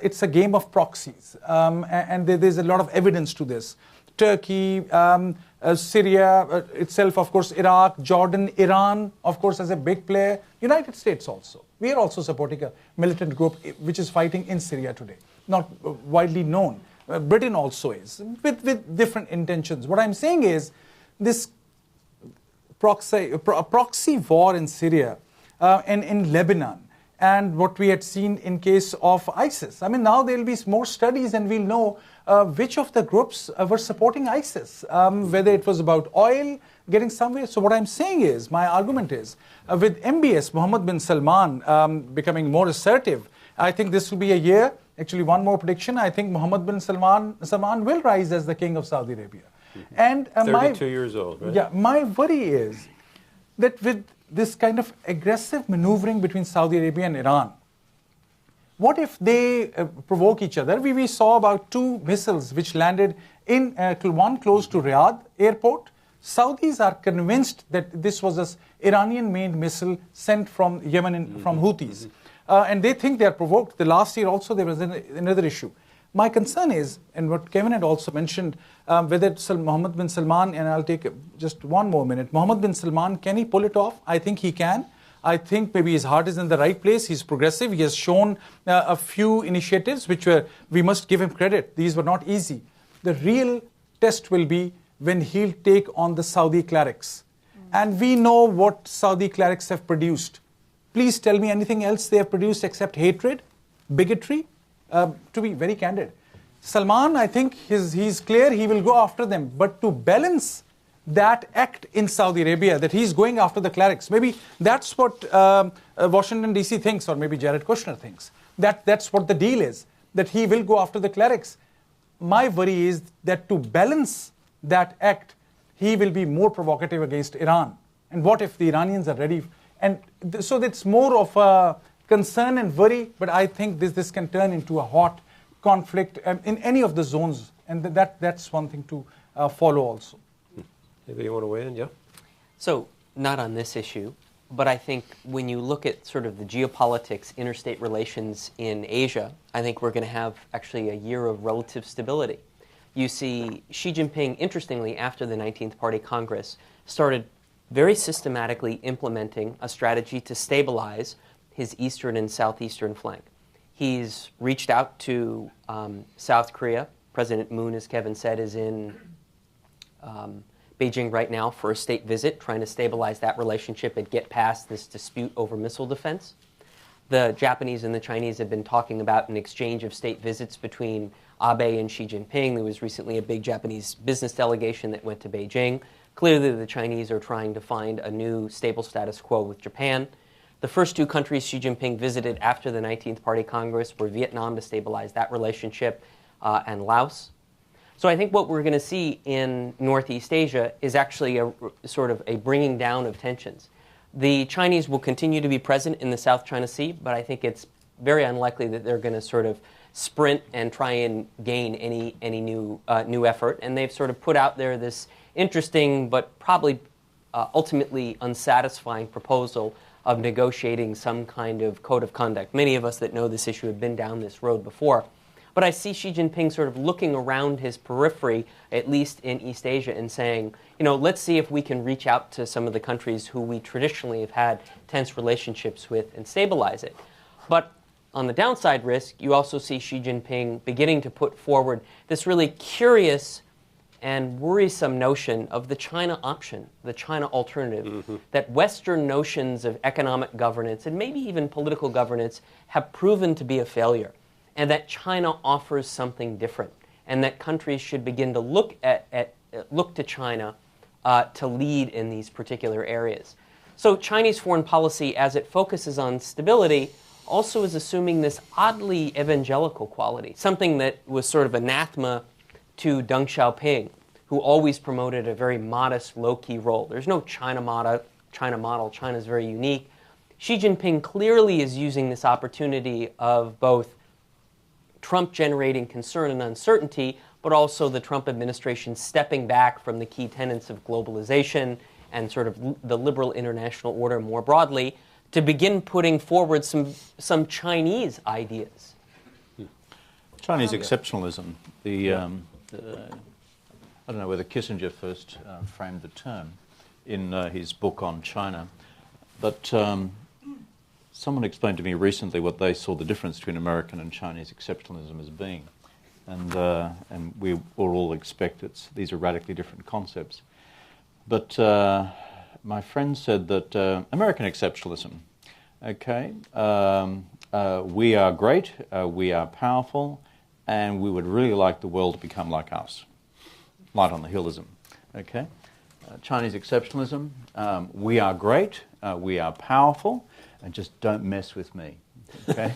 It's a game of proxies, and there's a lot of evidence to this. Turkey, Syria itself, of course, Iraq, Jordan, Iran, of course, as a big player. United States also. We are also supporting a militant group which is fighting in Syria today, not widely known. Britain also is, with different intentions. What I'm saying is this proxy war in Syria and in Lebanon, and what we had seen in case of ISIS. I mean, now there will be more studies and we'll know which of the groups were supporting ISIS, whether it was about oil getting somewhere. So what I'm saying is, my argument is, with MBS, Mohammed bin Salman becoming more assertive, I think this will be a year, actually one more prediction, I think Mohammed bin Salman will rise as the king of Saudi Arabia. And 32 years old, right? Yeah, my worry is that with this kind of aggressive maneuvering between Saudi Arabia and Iran, what if they provoke each other? We saw about 2 missiles which landed in one close to Riyadh airport. Saudis are convinced that this was an Iranian-made missile sent from Yemen from Houthis. And they think they are provoked. The last year also there was another issue. My concern is, and what Kevin had also mentioned, whether it's Mohammed bin Salman, and I'll take just one more minute. Mohammed bin Salman, can he pull it off? I think he can. I think maybe his heart is in the right place. He's progressive. He has shown a few initiatives which we must give him credit. These were not easy. The real test will be when he'll take on the Saudi clerics. And we know what Saudi clerics have produced. Please tell me anything else they have produced except hatred, bigotry. To be very candid, Salman, I think he's clear he will go after them. But to balance that act in Saudi Arabia, that he's going after the clerics, maybe that's what Washington, D.C. thinks, or maybe Jared Kushner thinks. That's what the deal is, that he will go after the clerics. My worry is that to balance that act, he will be more provocative against Iran. And what if the Iranians are ready? And so that's more of a concern and worry, but I think this can turn into a hot conflict in any of the zones, and that's one thing to follow also. Maybe you want to weigh in, yeah? So, not on this issue, but I think when you look at sort of the geopolitics, interstate relations in Asia, I think we're going to have actually a year of relative stability. You see Xi Jinping, interestingly, after the 19th Party Congress, started very systematically implementing a strategy to stabilize his eastern and southeastern flank. He's reached out to South Korea. President Moon, as Kevin said, is in Beijing right now for a state visit, trying to stabilize that relationship and get past this dispute over missile defense. The Japanese and the Chinese have been talking about an exchange of state visits between Abe and Xi Jinping. There was recently a big Japanese business delegation that went to Beijing. Clearly, the Chinese are trying to find a new stable status quo with Japan. The first two countries Xi Jinping visited after the 19th Party Congress were Vietnam to stabilize that relationship and Laos. So I think what we're going to see in Northeast Asia is actually a sort of a bringing down of tensions. The Chinese will continue to be present in the South China Sea, but I think it's very unlikely that they're going to sort of sprint and try and gain any new effort. And they've sort of put out there this interesting but probably ultimately unsatisfying proposal of negotiating some kind of code of conduct. Many of us that know this issue have been down this road before. But I see Xi Jinping sort of looking around his periphery, at least in East Asia, and saying, let's see if we can reach out to some of the countries who we traditionally have had tense relationships with and stabilize it. But on the downside risk, you also see Xi Jinping beginning to put forward this really curious and worrisome notion of the China option, the China alternative, that Western notions of economic governance and maybe even political governance have proven to be a failure, and that China offers something different, and that countries should begin to look to China to lead in these particular areas. So Chinese foreign policy, as it focuses on stability, also is assuming this oddly evangelical quality, something that was sort of anathema to Deng Xiaoping, who always promoted a very modest, low-key role. There's no China model. China's very unique. Xi Jinping clearly is using this opportunity of both Trump generating concern and uncertainty, but also the Trump administration stepping back from the key tenets of globalization and sort of the liberal international order more broadly to begin putting forward some Chinese ideas. Chinese exceptionalism. I don't know whether Kissinger first framed the term in his book on China, but someone explained to me recently what they saw the difference between American and Chinese exceptionalism as being. And we all expect these are radically different concepts. But my friend said that American exceptionalism, okay, we are great, we are powerful, and we would really like the world to become like us. Light on the hillism, okay? Chinese exceptionalism, we are great, we are powerful, and just don't mess with me, okay?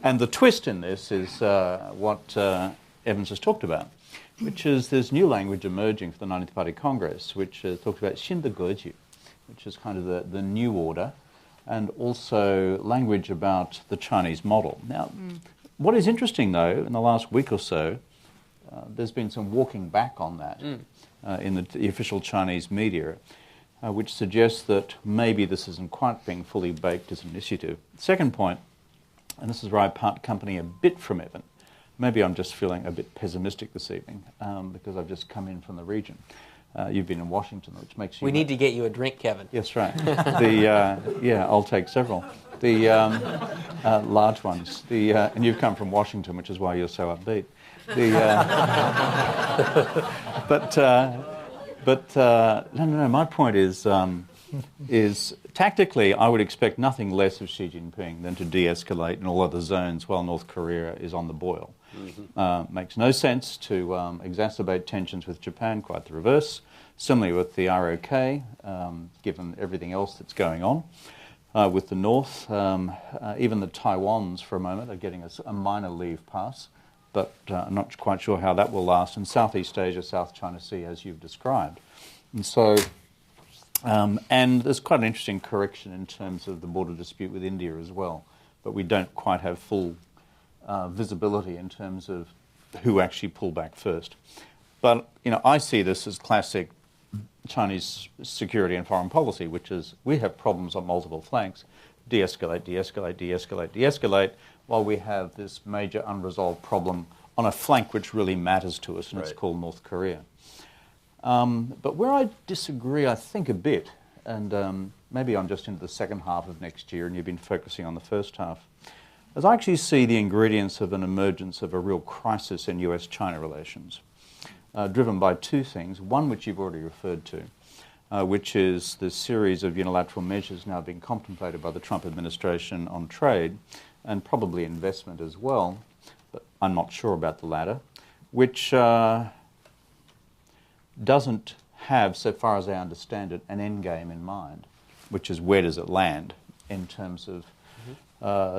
And the twist in this is what Evans has talked about, which is there's new language emerging for the 19th Party Congress, which talks about 新的格局, which is kind of the new order, and also language about the Chinese model. Now, what is interesting, though, in the last week or so, there's been some walking back on that in the official Chinese media, which suggests that maybe this isn't quite being fully baked as an initiative. Second point, and this is where I part company a bit from Evan. Maybe I'm just feeling a bit pessimistic this evening because I've just come in from the region. You've been in Washington, which makes you... We need to get you a drink, Kevin. Yes, right. Yeah, I'll take several. The large ones. And you've come from Washington, which is why you're so upbeat. No. My point is tactically, I would expect nothing less of Xi Jinping than to de-escalate in all other zones while North Korea is on the boil. Makes no sense to exacerbate tensions with Japan, quite the reverse. Similarly with the ROK, given everything else that's going on. With the North, even the Taiwans for a moment are getting a minor leave pass, but I'm not quite sure how that will last. And Southeast Asia, South China Sea, as you've described. And so, and there's quite an interesting correction in terms of the border dispute with India as well. But we don't quite have full visibility in terms of who actually pulled back first. But, I see this as classic Chinese security and foreign policy, which is we have problems on multiple flanks, de-escalate, de-escalate, de-escalate, de-escalate, while we have this major unresolved problem on a flank which really matters to us, and it's called North Korea. But where I disagree, I think, a bit, and maybe I'm just into the second half of next year and you've been focusing on the first half, as I actually see the ingredients of an emergence of a real crisis in US-China relations, driven by two things. One, which you've already referred to, which is the series of unilateral measures now being contemplated by the Trump administration on trade, and probably investment as well, but I'm not sure about the latter, which doesn't have, so far as I understand it, an end game in mind, which is where does it land in terms of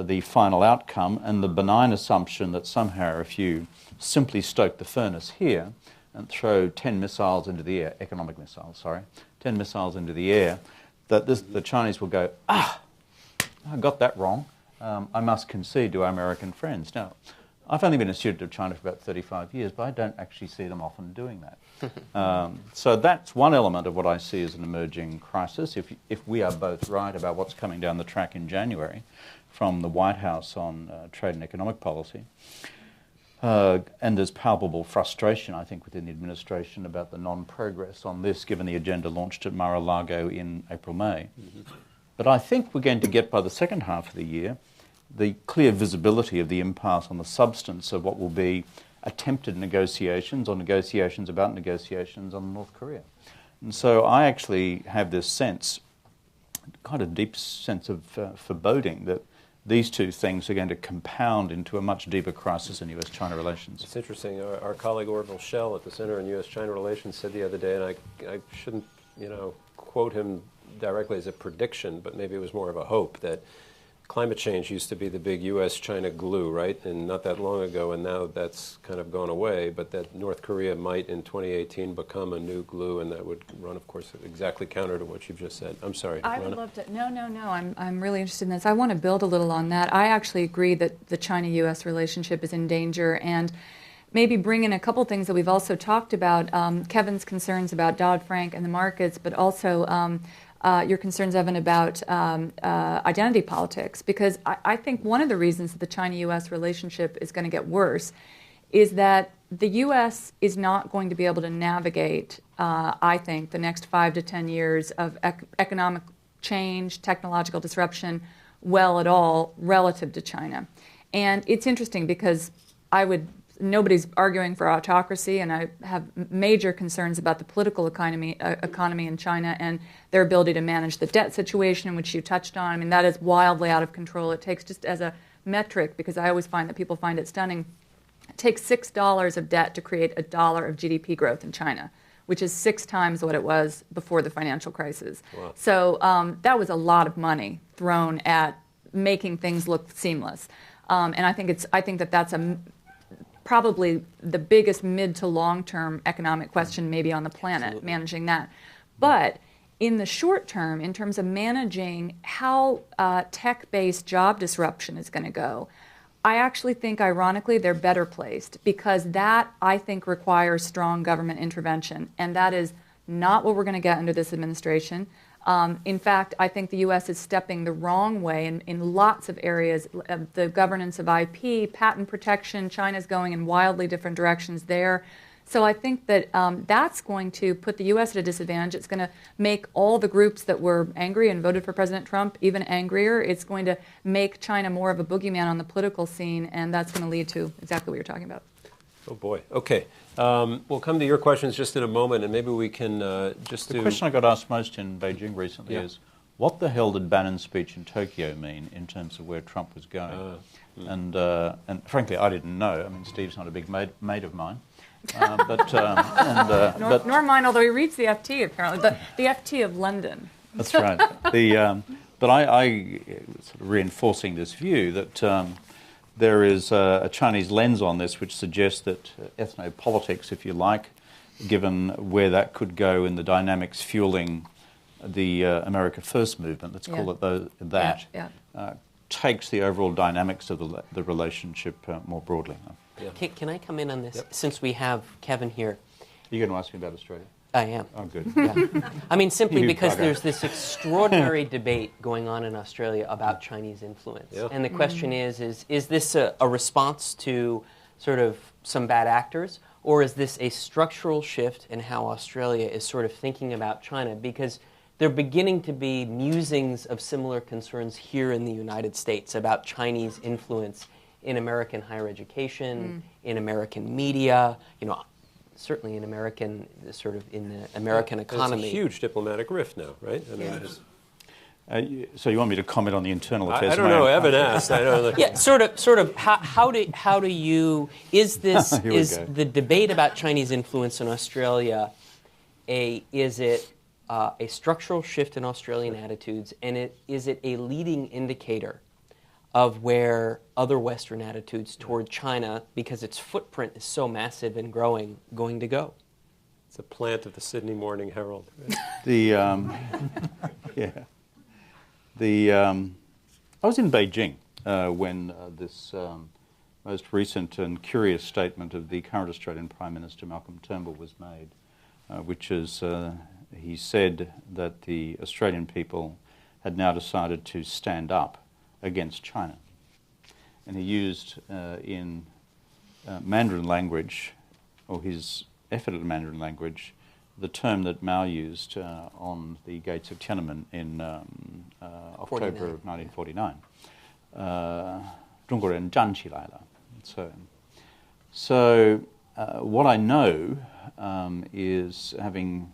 the final outcome, and the benign assumption that somehow if you simply stoke the furnace here and throw 10 missiles into the air, economic missiles, sorry, 10 missiles into the air, that the Chinese will go, I got that wrong. I must concede to our American friends. Now, I've only been a student of China for about 35 years, but I don't actually see them often doing that. So that's one element of what I see as an emerging crisis. If we are both right about what's coming down the track in January from the White House on trade and economic policy, and there's palpable frustration, I think, within the administration about the non-progress on this, given the agenda launched at Mar-a-Lago in April-May. But I think we're going to get, by the second half of the year, the clear visibility of the impasse on the substance of what will be attempted negotiations or negotiations about negotiations on North Korea. And so I actually have this sense, kind of deep sense of foreboding that these two things are going to compound into a much deeper crisis in US-China relations. It's interesting. Our colleague Orville Schell at the Center on U.S.-China Relations said the other day, and I shouldn't, quote him directly as a prediction, but maybe it was more of a hope, that climate change used to be the big U.S.-China glue, right? And not that long ago, and now that's kind of gone away, but that North Korea might in 2018 become a new glue, and that would run, of course, exactly counter to what you've just said. I'm sorry, I Rana. would love to. No. I'm really interested in this. I want to build a little on that. I actually agree that the China-U.S. relationship is in danger, and maybe bring in a couple things that we've also talked about. Kevin's concerns about Dodd-Frank and the markets, but also your concerns, Evan, about identity politics, because I think one of the reasons that the China-U.S. relationship is going to get worse is that the U.S. is not going to be able to navigate, I think, the next 5 to 10 years of economic change, technological disruption, well at all relative to China. And it's interesting because nobody's arguing for autocracy, and I have major concerns about the political economy in China and their ability to manage the debt situation, which you touched on. I mean, that is wildly out of control. It takes, just as a metric, because I always find that people find it stunning, it takes $6 of debt to create $1 of GDP growth in China, which is 6 times what it was before the financial crisis. Wow. So that was a lot of money thrown at making things look seamless. And I think that's probably the biggest mid to long-term economic question maybe on the planet, Absolutely. Managing that. But in the short term, in terms of managing how tech-based job disruption is going to go, I actually think, ironically, they're better placed, because that, I think, requires strong government intervention, and that is not what we're going to get under this administration. In fact, I think the U.S. is stepping the wrong way in lots of areas. The governance of IP, patent protection, China's going in wildly different directions there. So I think that that's going to put the U.S. at a disadvantage. It's going to make all the groups that were angry and voted for President Trump even angrier. It's going to make China more of a boogeyman on the political scene, and that's going to lead to exactly what you're talking about. Oh, boy. Okay. We'll come to your questions just in a moment, and maybe we can just do... The question I got asked most in Beijing recently is, what the hell did Bannon's speech in Tokyo mean in terms of where Trump was going? And frankly, I didn't know. I mean, Steve's not a big mate of mine. Nor mine, although he reads the FT, apparently. The FT of London. That's right. But I sort of reinforcing this view that there is a Chinese lens on this which suggests that ethnopolitics, if you like, given where that could go in the dynamics fueling the America First movement, let's call it that, takes the overall dynamics of the relationship more broadly. Yeah. Can I come in on this, since we have Kevin here? You're going to ask me about Australia? I am. Oh, good. Yeah. I mean, simply because there's this extraordinary debate going on in Australia about Chinese influence. Yeah. And the question is this a response to sort of some bad actors, or is this a structural shift in how Australia is sort of thinking about China? Because there are beginning to be musings of similar concerns here in the United States about Chinese influence in American higher education, in American media, certainly in American, sort of in the American economy. It's a huge diplomatic rift now, right? I mean, So you want me to comment on the internal affairs? I don't know. Evan asked. I don't know. Yeah, sort of. How do you? Is this Here we go. the debate about Chinese influence in Australia? Is it a structural shift in Australian attitudes, and is it a leading indicator of where other Western attitudes toward China, because its footprint is so massive and growing, going to go? It's a plant of the Sydney Morning Herald. Right? I was in Beijing when this most recent and curious statement of the current Australian Prime Minister Malcolm Turnbull was made, which is he said that the Australian people had now decided to stand up against China. And he used in Mandarin language, or his effort at Mandarin language, the term that Mao used on the gates of Tiananmen in October of 1949. 中国人站起来了. So what I know is, having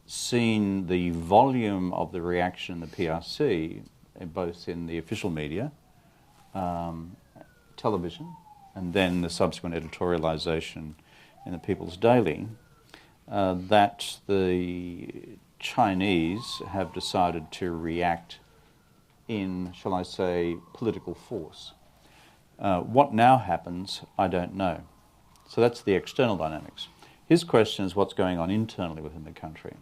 seen the volume of the reaction in the PRC, both in the official media, television, and then the subsequent editorialization in the People's Daily, that the Chinese have decided to react in, shall I say, political force. What now happens, I don't know. So that's the external dynamics. His question is what's going on internally within the country.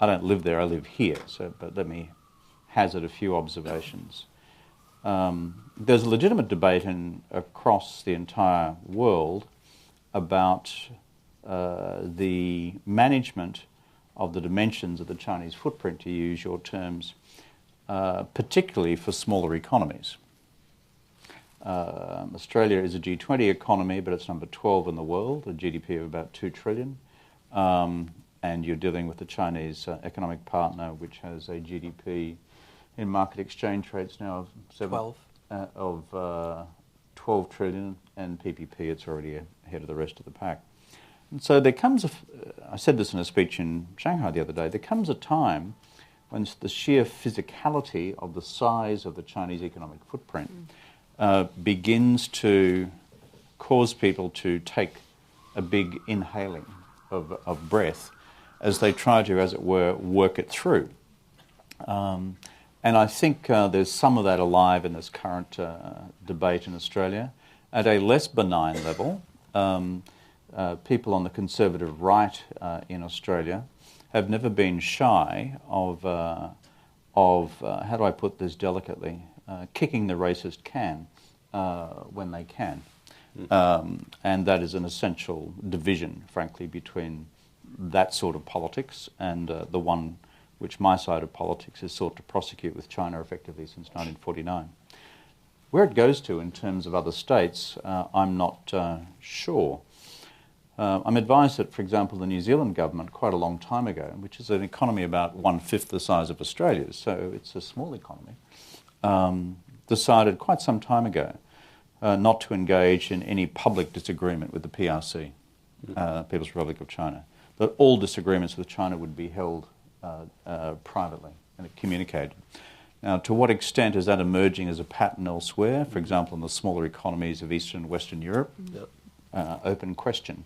I don't live there, I live here, but let me hazard a few observations. There's a legitimate debate across the entire world about the management of the dimensions of the Chinese footprint, to use your terms, particularly for smaller economies. Australia is a G20 economy, but it's number 12 in the world, a GDP of about 2 trillion. And you're dealing with the Chinese economic partner, which has a GDP in market exchange rates now of 12 trillion, and PPP, it's already ahead of the rest of the pack. And so there comes I said this in a speech in Shanghai the other day, there comes a time when the sheer physicality of the size of the Chinese economic footprint begins to cause people to take a big inhaling of breath as they try to, as it were, work it through. And I think there's some of that alive in this current debate in Australia. At a less benign level, people on the conservative right in Australia have never been shy of how do I put this delicately, kicking the racist can when they can. And that is an essential division, frankly, between that sort of politics and the one which my side of politics has sought to prosecute with China effectively since 1949. Where it goes to in terms of other states, I'm not sure. I'm advised that, for example, the New Zealand government, quite a long time ago, which is an economy about 1/5 the size of Australia's, so it's a small economy, decided quite some time ago not to engage in any public disagreement with the PRC, People's Republic of China, that all disagreements with China would be held privately and communicated. Now, to what extent is that emerging as a pattern elsewhere, for example, in the smaller economies of Eastern and Western Europe? Open question.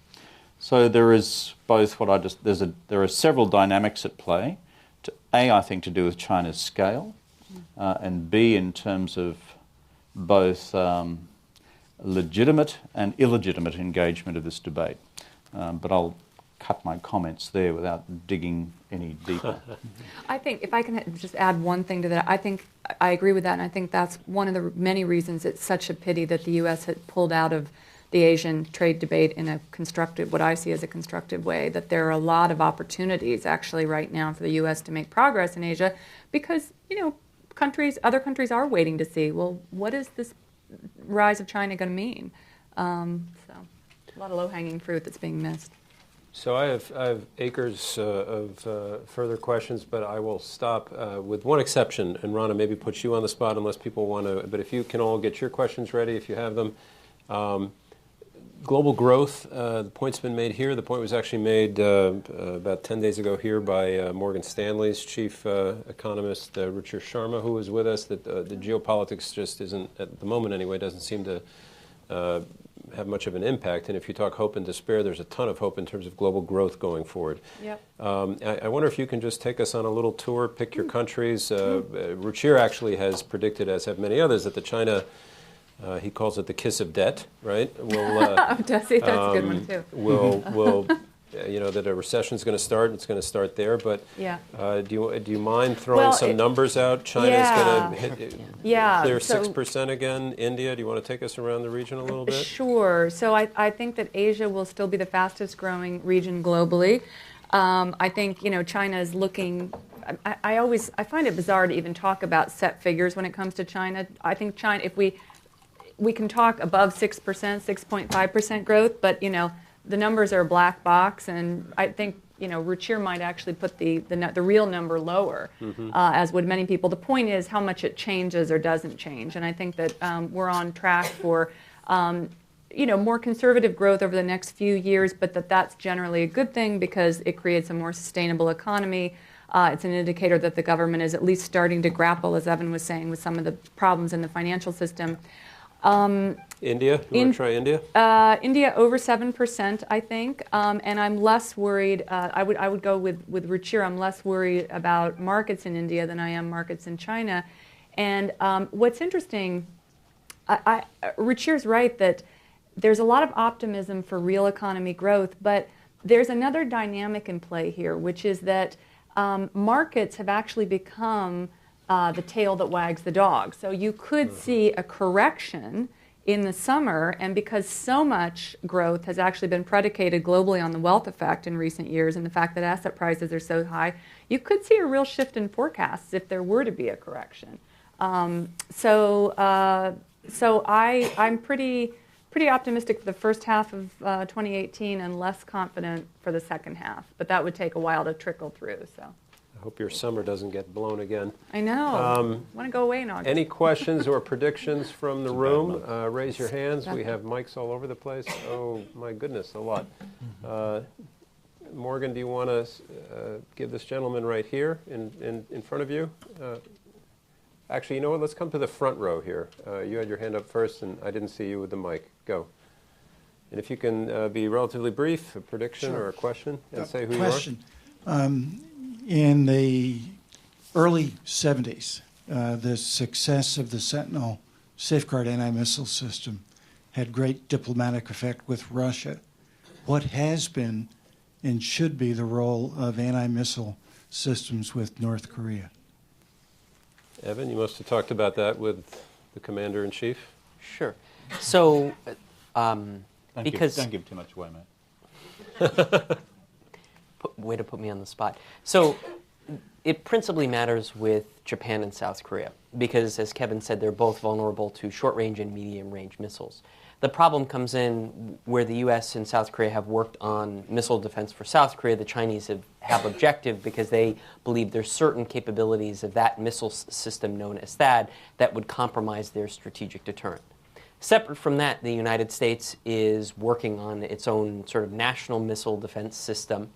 So there is both there are several dynamics at play. I think to do with China's scale, and B, in terms of both legitimate and illegitimate engagement of this debate. But I'll cut my comments there without digging any deeper. I think, if I can just add one thing to that, I think I agree with that, and I think that's one of the many reasons it's such a pity that the U.S. had pulled out of the Asian trade debate in a constructive, what I see as a constructive way, that there are a lot of opportunities actually right now for the U.S. to make progress in Asia because, other countries are waiting to see, well, what is this rise of China going to mean? A lot of low-hanging fruit that's being missed. So I have acres of further questions, but I will stop with one exception. And Rana, maybe put you on the spot unless people want to. But if you can all get your questions ready, if you have them. Global growth, the point's been made here. The point was actually made about 10 days ago here by Morgan Stanley's chief economist, Ruchir Sharma, who was with us, that the geopolitics just isn't, at the moment anyway, doesn't seem to have much of an impact. And if you talk hope and despair, there's a ton of hope in terms of global growth going forward. Yep. I wonder if you can just take us on a little tour, pick your countries. Ruchir actually has predicted, as have many others, that the China, he calls it the kiss of debt, right? Does he? That's a good one, too. Will that a recession is going to start. It's going to start there. But yeah. Do you mind throwing some numbers out? China's going to hit clear 6% again. India, do you want to take us around the region a little bit? Sure. So I think that Asia will still be the fastest growing region globally. I think China is looking. I find it bizarre to even talk about set figures when it comes to China. I think China, if we can talk above 6%, 6.5% growth, but the numbers are a black box, and I think Ruchir might actually put the real number lower, as would many people. The point is how much it changes or doesn't change, and I think that we're on track for more conservative growth over the next few years, but that's generally a good thing because it creates a more sustainable economy. It's an indicator that the government is at least starting to grapple, as Evan was saying, with some of the problems in the financial system. India? You want to try India? India over 7%, I think, and I'm less worried. I would go with Ruchir. I'm less worried about markets in India than I am markets in China. And what's interesting, Ruchir's right that there's a lot of optimism for real economy growth, but there's another dynamic in play here, which is that markets have actually become the tail that wags the dog. So you could see a correction in the summer, and because so much growth has actually been predicated globally on the wealth effect in recent years and the fact that asset prices are so high, you could see a real shift in forecasts if there were to be a correction. So I'm pretty optimistic for the first half of 2018 and less confident for the second half, but that would take a while to trickle through. So. I hope your summer doesn't get blown again. I know. I want to go away in August. Any questions or predictions from the room? Raise your hands. We have mics all over the place. Oh, my goodness, a lot. Morgan, do you want to give this gentleman right here in front of you? Actually, you know what? Let's come to the front row here. You had your hand up first, and I didn't see you with the mic. Go. And if you can be relatively brief, a prediction or a question, and say who you are. In the early 70s, the success of the Sentinel safeguard anti-missile system had great diplomatic effect with Russia. What has been and should be the role of anti-missile systems with North Korea? Evan, you must have talked about that with the Commander-in-Chief. Sure. So, don't give too much away, mate. Way to put me on the spot. So it principally matters with Japan and South Korea because, as Kevin said, they're both vulnerable to short-range and medium-range missiles. The problem comes in where the U.S. and South Korea have worked on missile defense for South Korea. The Chinese have objective because they believe there's certain capabilities of that missile system known as THAAD that would compromise their strategic deterrent. Separate from that, the United States is working on its own sort of national missile defense system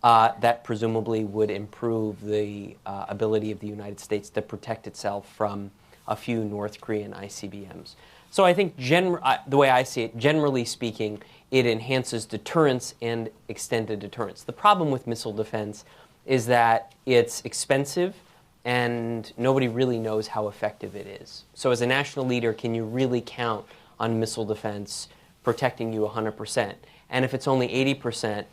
that presumably would improve the ability of the United States to protect itself from a few North Korean ICBMs. So I think the way I see it, generally speaking, it enhances deterrence and extended deterrence. The problem with missile defense is that it's expensive and nobody really knows how effective it is. So as a national leader, can you really count on missile defense protecting you 100%? And if it's only 80%,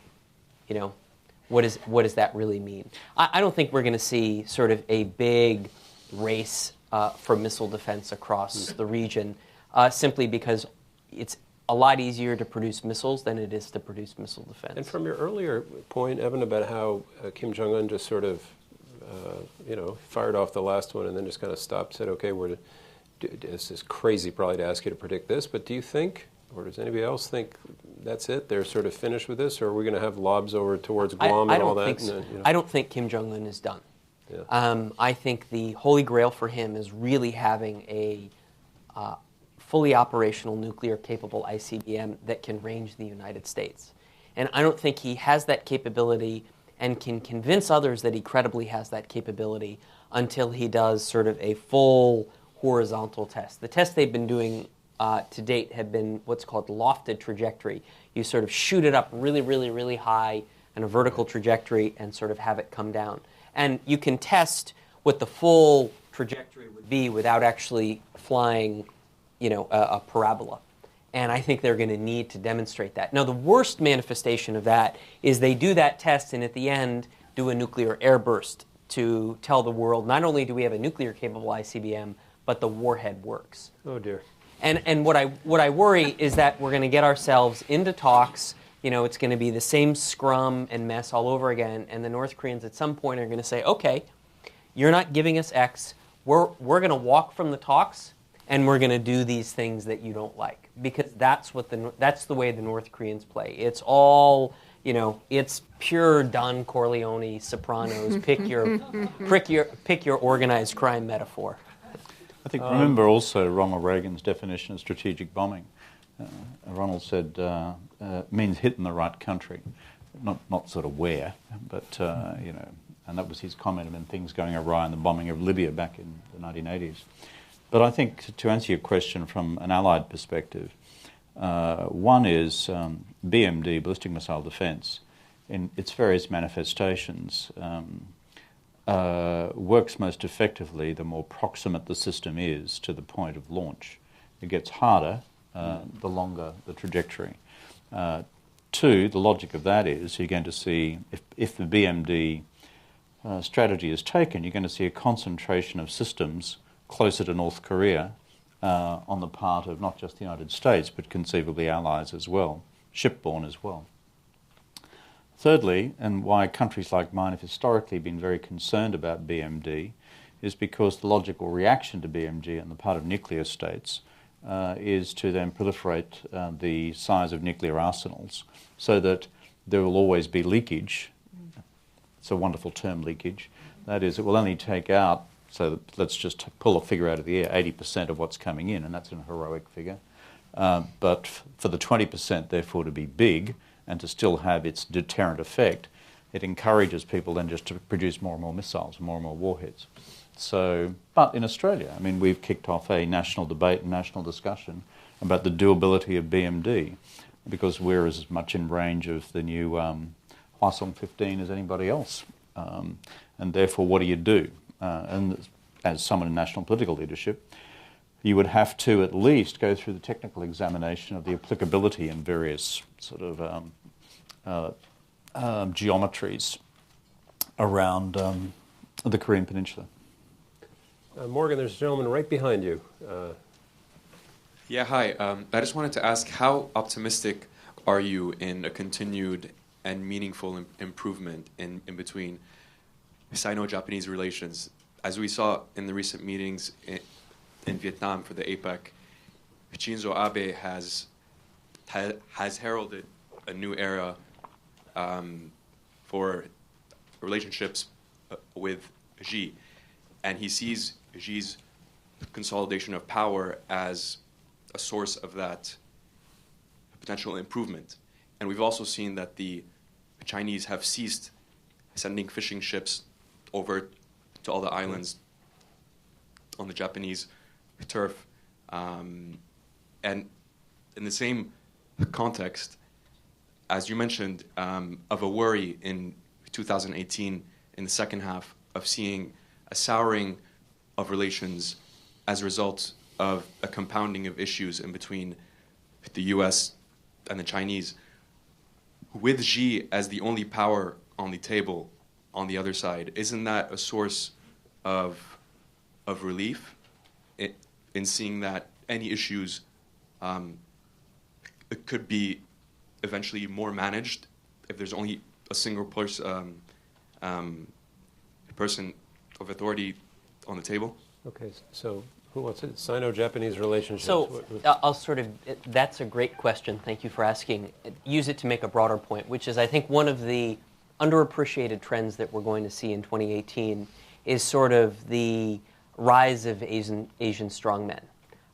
what does that really mean? I don't think we're going to see sort of a big race for missile defense across the region, simply because it's a lot easier to produce missiles than it is to produce missile defense. And from your earlier point, Evan, about how Kim Jong-un just sort of, fired off the last one and then just kind of stopped, said, okay, this is crazy probably to ask you to predict this, but do you think Or does anybody else think that's it? They're sort of finished with this, or are we going to have lobs over towards Guam and all that? I don't think so. You know? I don't think Kim Jong-un is done. Yeah. I think the holy grail for him is really having a fully operational nuclear-capable ICBM that can range the United States. And I don't think he has that capability and can convince others that he credibly has that capability until he does sort of a full horizontal test. The tests they've been doing to date have been what's called lofted trajectory. You sort of shoot it up really, really, really high in a vertical trajectory and sort of have it come down. And you can test what the full trajectory would be without actually flying, a parabola. And I think they're going to need to demonstrate that. Now, the worst manifestation of that is they do that test and at the end do a nuclear airburst to tell the world, not only do we have a nuclear-capable ICBM, but the warhead works. Oh, dear. And what I worry is that we're going to get ourselves into talks. It's going to be the same scrum and mess all over again. And the North Koreans at some point are going to say, okay, you're not giving us X. We're going to walk from the talks, and we're going to do these things that you don't like, because that's the way the North Koreans play. It's all, it's pure Don Corleone, Sopranos. Pick your organized crime metaphor. I think remember also Ronald Reagan's definition of strategic bombing. Ronald said means hitting the right country, not sort of where, but and that was his comment on things going awry in the bombing of Libya back in the 1980s. But I think to answer your question from an Allied perspective, one is BMD, ballistic missile defence, in its various manifestations, works most effectively the more proximate the system is to the point of launch. It gets harder the longer the trajectory. Two, the logic of that is you're going to see, if the BMD strategy is taken, you're going to see a concentration of systems closer to North Korea on the part of not just the United States, but conceivably allies as well, shipborne as well. Thirdly, and why countries like mine have historically been very concerned about BMD, is because the logical reaction to BMD on the part of nuclear states is to then proliferate the size of nuclear arsenals so that there will always be leakage. It's a wonderful term, leakage. That is, it will only take out, so that, let's just pull a figure out of the air, 80% of what's coming in, and that's a heroic figure. But for the 20%, therefore, to be big and to still have its deterrent effect, it encourages people then just to produce more and more missiles, more and more warheads. So, but in Australia, I mean, we've kicked off a national debate and national discussion about the doability of BMD, because we're as much in range of the new Hwasong 15 as anybody else. And therefore, what do you do? And as someone in national political leadership, you would have to at least go through the technical examination of the applicability in various sort of geometries around the Korean Peninsula. Morgan, there's a gentleman right behind you. Yeah, hi. I just wanted to ask, how optimistic are you in a continued and meaningful improvement in between Sino-Japanese relations? As we saw in the recent meetings in Vietnam for the APEC, Shinzo Abe has heralded a new era for relationships with Xi, and he sees Xi's consolidation of power as a source of that potential improvement. And we've also seen that the Chinese have ceased sending fishing ships over to all the islands on the Japanese turf. And in the same context, as you mentioned, of a worry in 2018, in the second half, of seeing a souring of relations as a result of a compounding of issues in between the US and the Chinese, with Xi as the only power on the table on the other side, isn't that a source of relief in seeing that any issues could be eventually more managed if there's only a single person of authority on the table? Okay, so Who wants it? Sino-Japanese relationships. So I'll sort of, that's a great question. Thank you for asking. Use it to make a broader point, which is I think one of the underappreciated trends that we're going to see in 2018 is sort of the rise of Asian strongmen.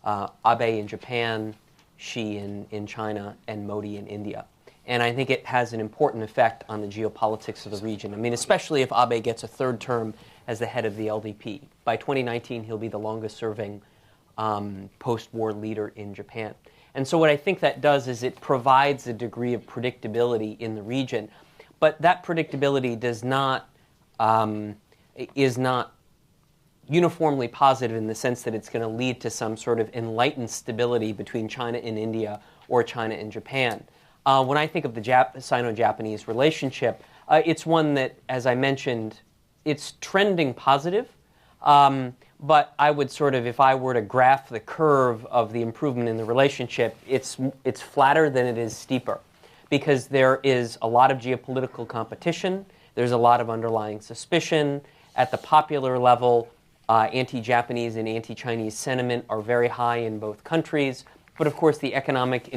Abe in Japan, Xi in China, and Modi in India. And I think it has an important effect on the geopolitics of the region. I mean, especially if Abe gets a third term as the head of the LDP. By 2019, he'll be the longest-serving post-war leader in Japan. And so what I think that does is it provides a degree of predictability in the region. But that predictability is not uniformly positive in the sense that it's going to lead to some sort of enlightened stability between China and India or China and Japan. When I think of the Sino-Japanese relationship, it's one that, as I mentioned, it's trending positive. But I would sort of, if I were to graph the curve of the improvement in the relationship, it's flatter than it is steeper, because there is a lot of geopolitical competition. There's a lot of underlying suspicion. At the popular level, anti-Japanese and anti-Chinese sentiment are very high in both countries. But of course, the economic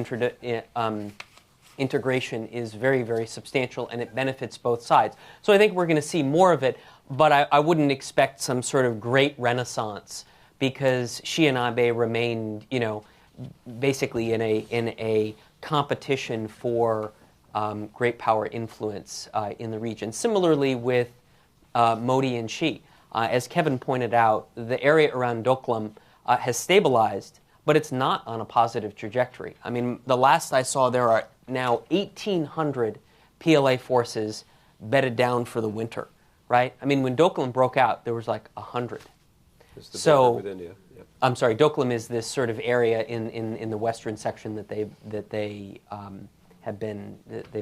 integration is very, very substantial, and it benefits both sides. So I think we're going to see more of it, but I wouldn't expect some sort of great renaissance, because Xi and Abe remained, basically in a competition for great power influence in the region. Similarly with Modi and Xi. As Kevin pointed out, the area around Doklam has stabilized, but it's not on a positive trajectory. I mean, the last I saw, there are now 1,800 PLA forces bedded down for the winter, right? I mean, when Doklam broke out, there was like 100. It's the border with India. Yep. I'm sorry, Doklam is this sort of area in the western section that they've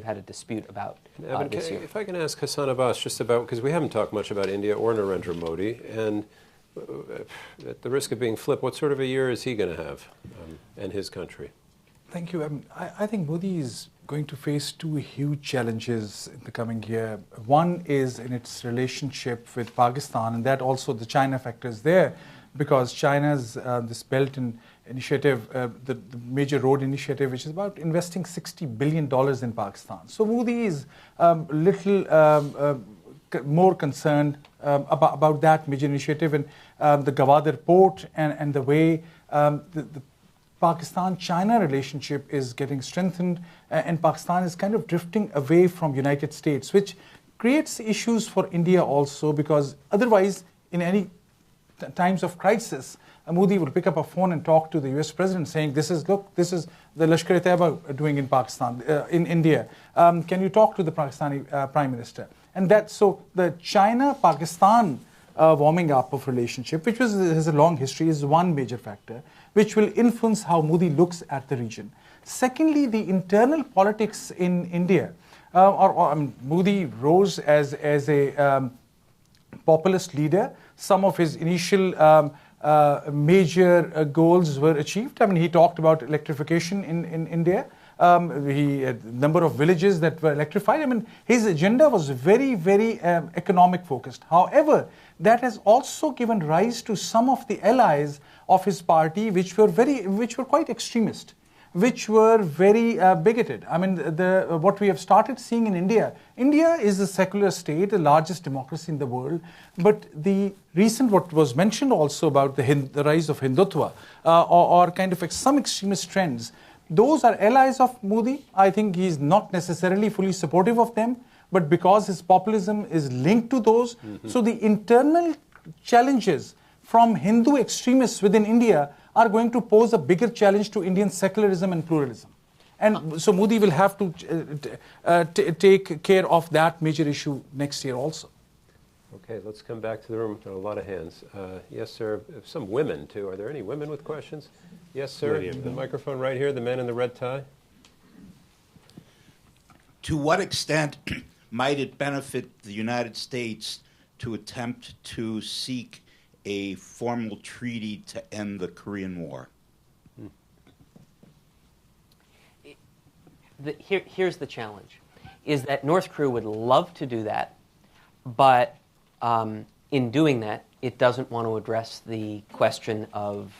had a dispute about Evan, this year. if I can ask Hassan Abbas just about, because we haven't talked much about India or Narendra Modi, and at the risk of being flip, what sort of a year is he going to have and his country? Thank you. I think Modi is going to face two huge challenges in the coming year. One is in its relationship with Pakistan, and that also the China factor is there, because China's this Belt and Initiative, the major road initiative, which is about investing $60 billion in Pakistan. So Modi is little more concerned about that major initiative, and the Gwadar port and the way the Pakistan-China relationship is getting strengthened, and Pakistan is kind of drifting away from United States, which creates issues for India also, because otherwise, in any times of crisis, Modi will pick up a phone and talk to the US president saying, this is the Lashkar-e-Taiba doing in Pakistan, in India. Can you talk to the Pakistani Prime Minister? And so the China-Pakistan warming up of relationship, which has a long history, is one major factor, which will influence how Modi looks at the region. Secondly, the internal politics in India. Modi rose as a populist leader. Some of his initial major goals were achieved. I mean, he talked about electrification in India. He had a number of villages that were electrified. I mean, his agenda was very, very economic focused. However, that has also given rise to some of the allies of his party, which were quite extremist, which were very bigoted. I mean, what we have started seeing in India is a secular state, the largest democracy in the world. But the recent, what was mentioned also about the rise of Hindutva, or kind of some extremist trends, those are allies of Modi. I think he's not necessarily fully supportive of them, but because his populism is linked to those, so the internal challenges from Hindu extremists within India are going to pose a bigger challenge to Indian secularism and pluralism. And so Modi will have to take care of that major issue next year also. Okay, let's come back to the room. There are a lot of hands. Yes, sir. Some women, too. Are there any women with questions? Yes, sir. The microphone right here, the man in the red tie. To what extent might it benefit the United States to attempt to seek a formal treaty to end the Korean War? Here's the challenge, is that North Korea would love to do that, but in doing that, it doesn't want to address the question of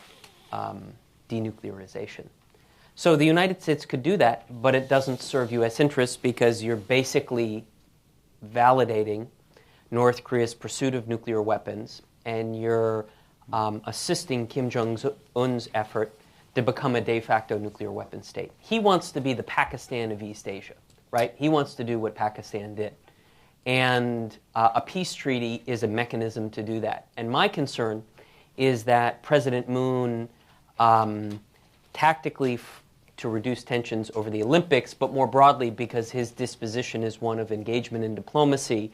denuclearization. So the United States could do that, but it doesn't serve U.S. interests because you're basically validating North Korea's pursuit of nuclear weapons, and you're assisting Kim Jong-un's effort to become a de facto nuclear weapon state. He wants to be the Pakistan of East Asia, right? He wants to do what Pakistan did. And a peace treaty is a mechanism to do that. And my concern is that President Moon tactically to reduce tensions over the Olympics, but more broadly because his disposition is one of engagement in diplomacy,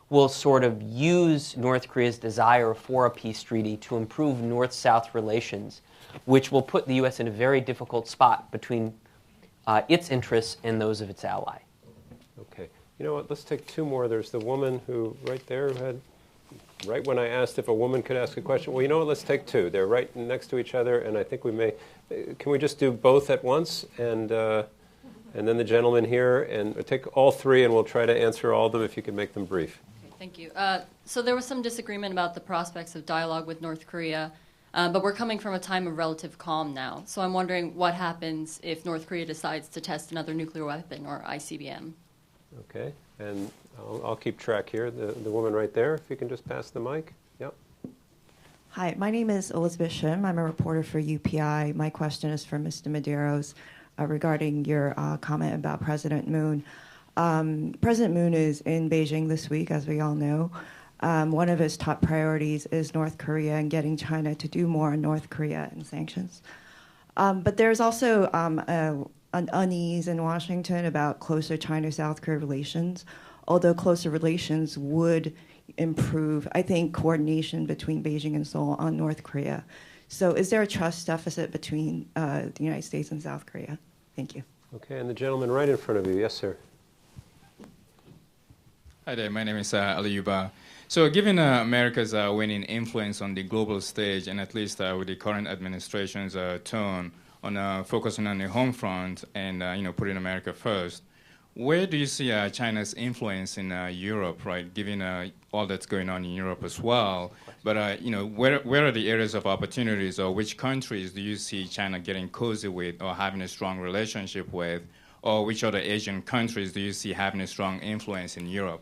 will sort of use North Korea's desire for a peace treaty to improve North-South relations, which will put the U.S. in a very difficult spot between its interests and those of its ally. Okay. You know what? Let's take two more. There's the woman who, right there, had, right when I asked if a woman could ask a question. Well, you know what? Let's take two. They're right next to each other, and I think we may. Can we just do both at once? And then the gentleman here, and take all three, and we'll try to answer all of them if you can make them brief. Okay, thank you. So there was some disagreement about the prospects of dialogue with North Korea, but we're coming from a time of relative calm now. So I'm wondering what happens if North Korea decides to test another nuclear weapon, or ICBM. Okay, and I'll keep track here. The woman right there, if you can just pass the mic. Yep. Hi, my name is Elizabeth Shim. I'm a reporter for UPI. My question is for Mr. Medeiros regarding your comment about President Moon. President Moon is in Beijing this week, as we all know. One of his top priorities is North Korea and getting China to do more on North Korea and sanctions. But there's also an unease in Washington about closer China-South Korea relations, although closer relations would improve, I think, coordination between Beijing and Seoul on North Korea. So is there a trust deficit between the United States and South Korea? Thank you. Okay, and the gentleman right in front of you. Yes, sir. Hi there, my name is Ali Yuba. So given America's winning influence on the global stage, and at least with the current administration's tone on focusing on the home front and putting America first, where do you see China's influence in Europe, right? Given all that's going on in Europe as well, but where are the areas of opportunities, or which countries do you see China getting cozy with or having a strong relationship with, or which other Asian countries do you see having a strong influence in Europe?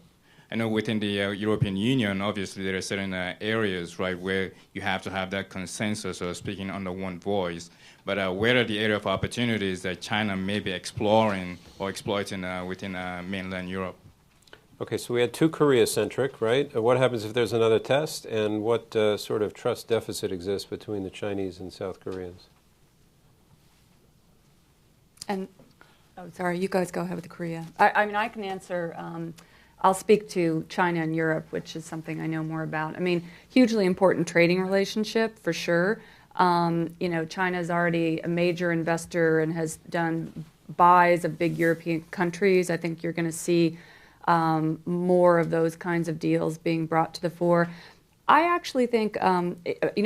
I know within the European Union, obviously, there are certain areas, right, where you have to have that consensus or speaking under one voice. But where are the area of opportunities that China may be exploring or exploiting within mainland Europe? Okay, so we had two Korea-centric, right? What happens if there's another test, and what sort of trust deficit exists between the Chinese and South Koreans? And, oh, sorry, you guys go ahead with the Korea. I mean, I can answer. I'll speak to China and Europe, which is something I know more about. I mean, hugely important trading relationship, for sure. China is already a major investor and has done buys of big European countries. I think you're going to see more of those kinds of deals being brought to the fore. I actually think,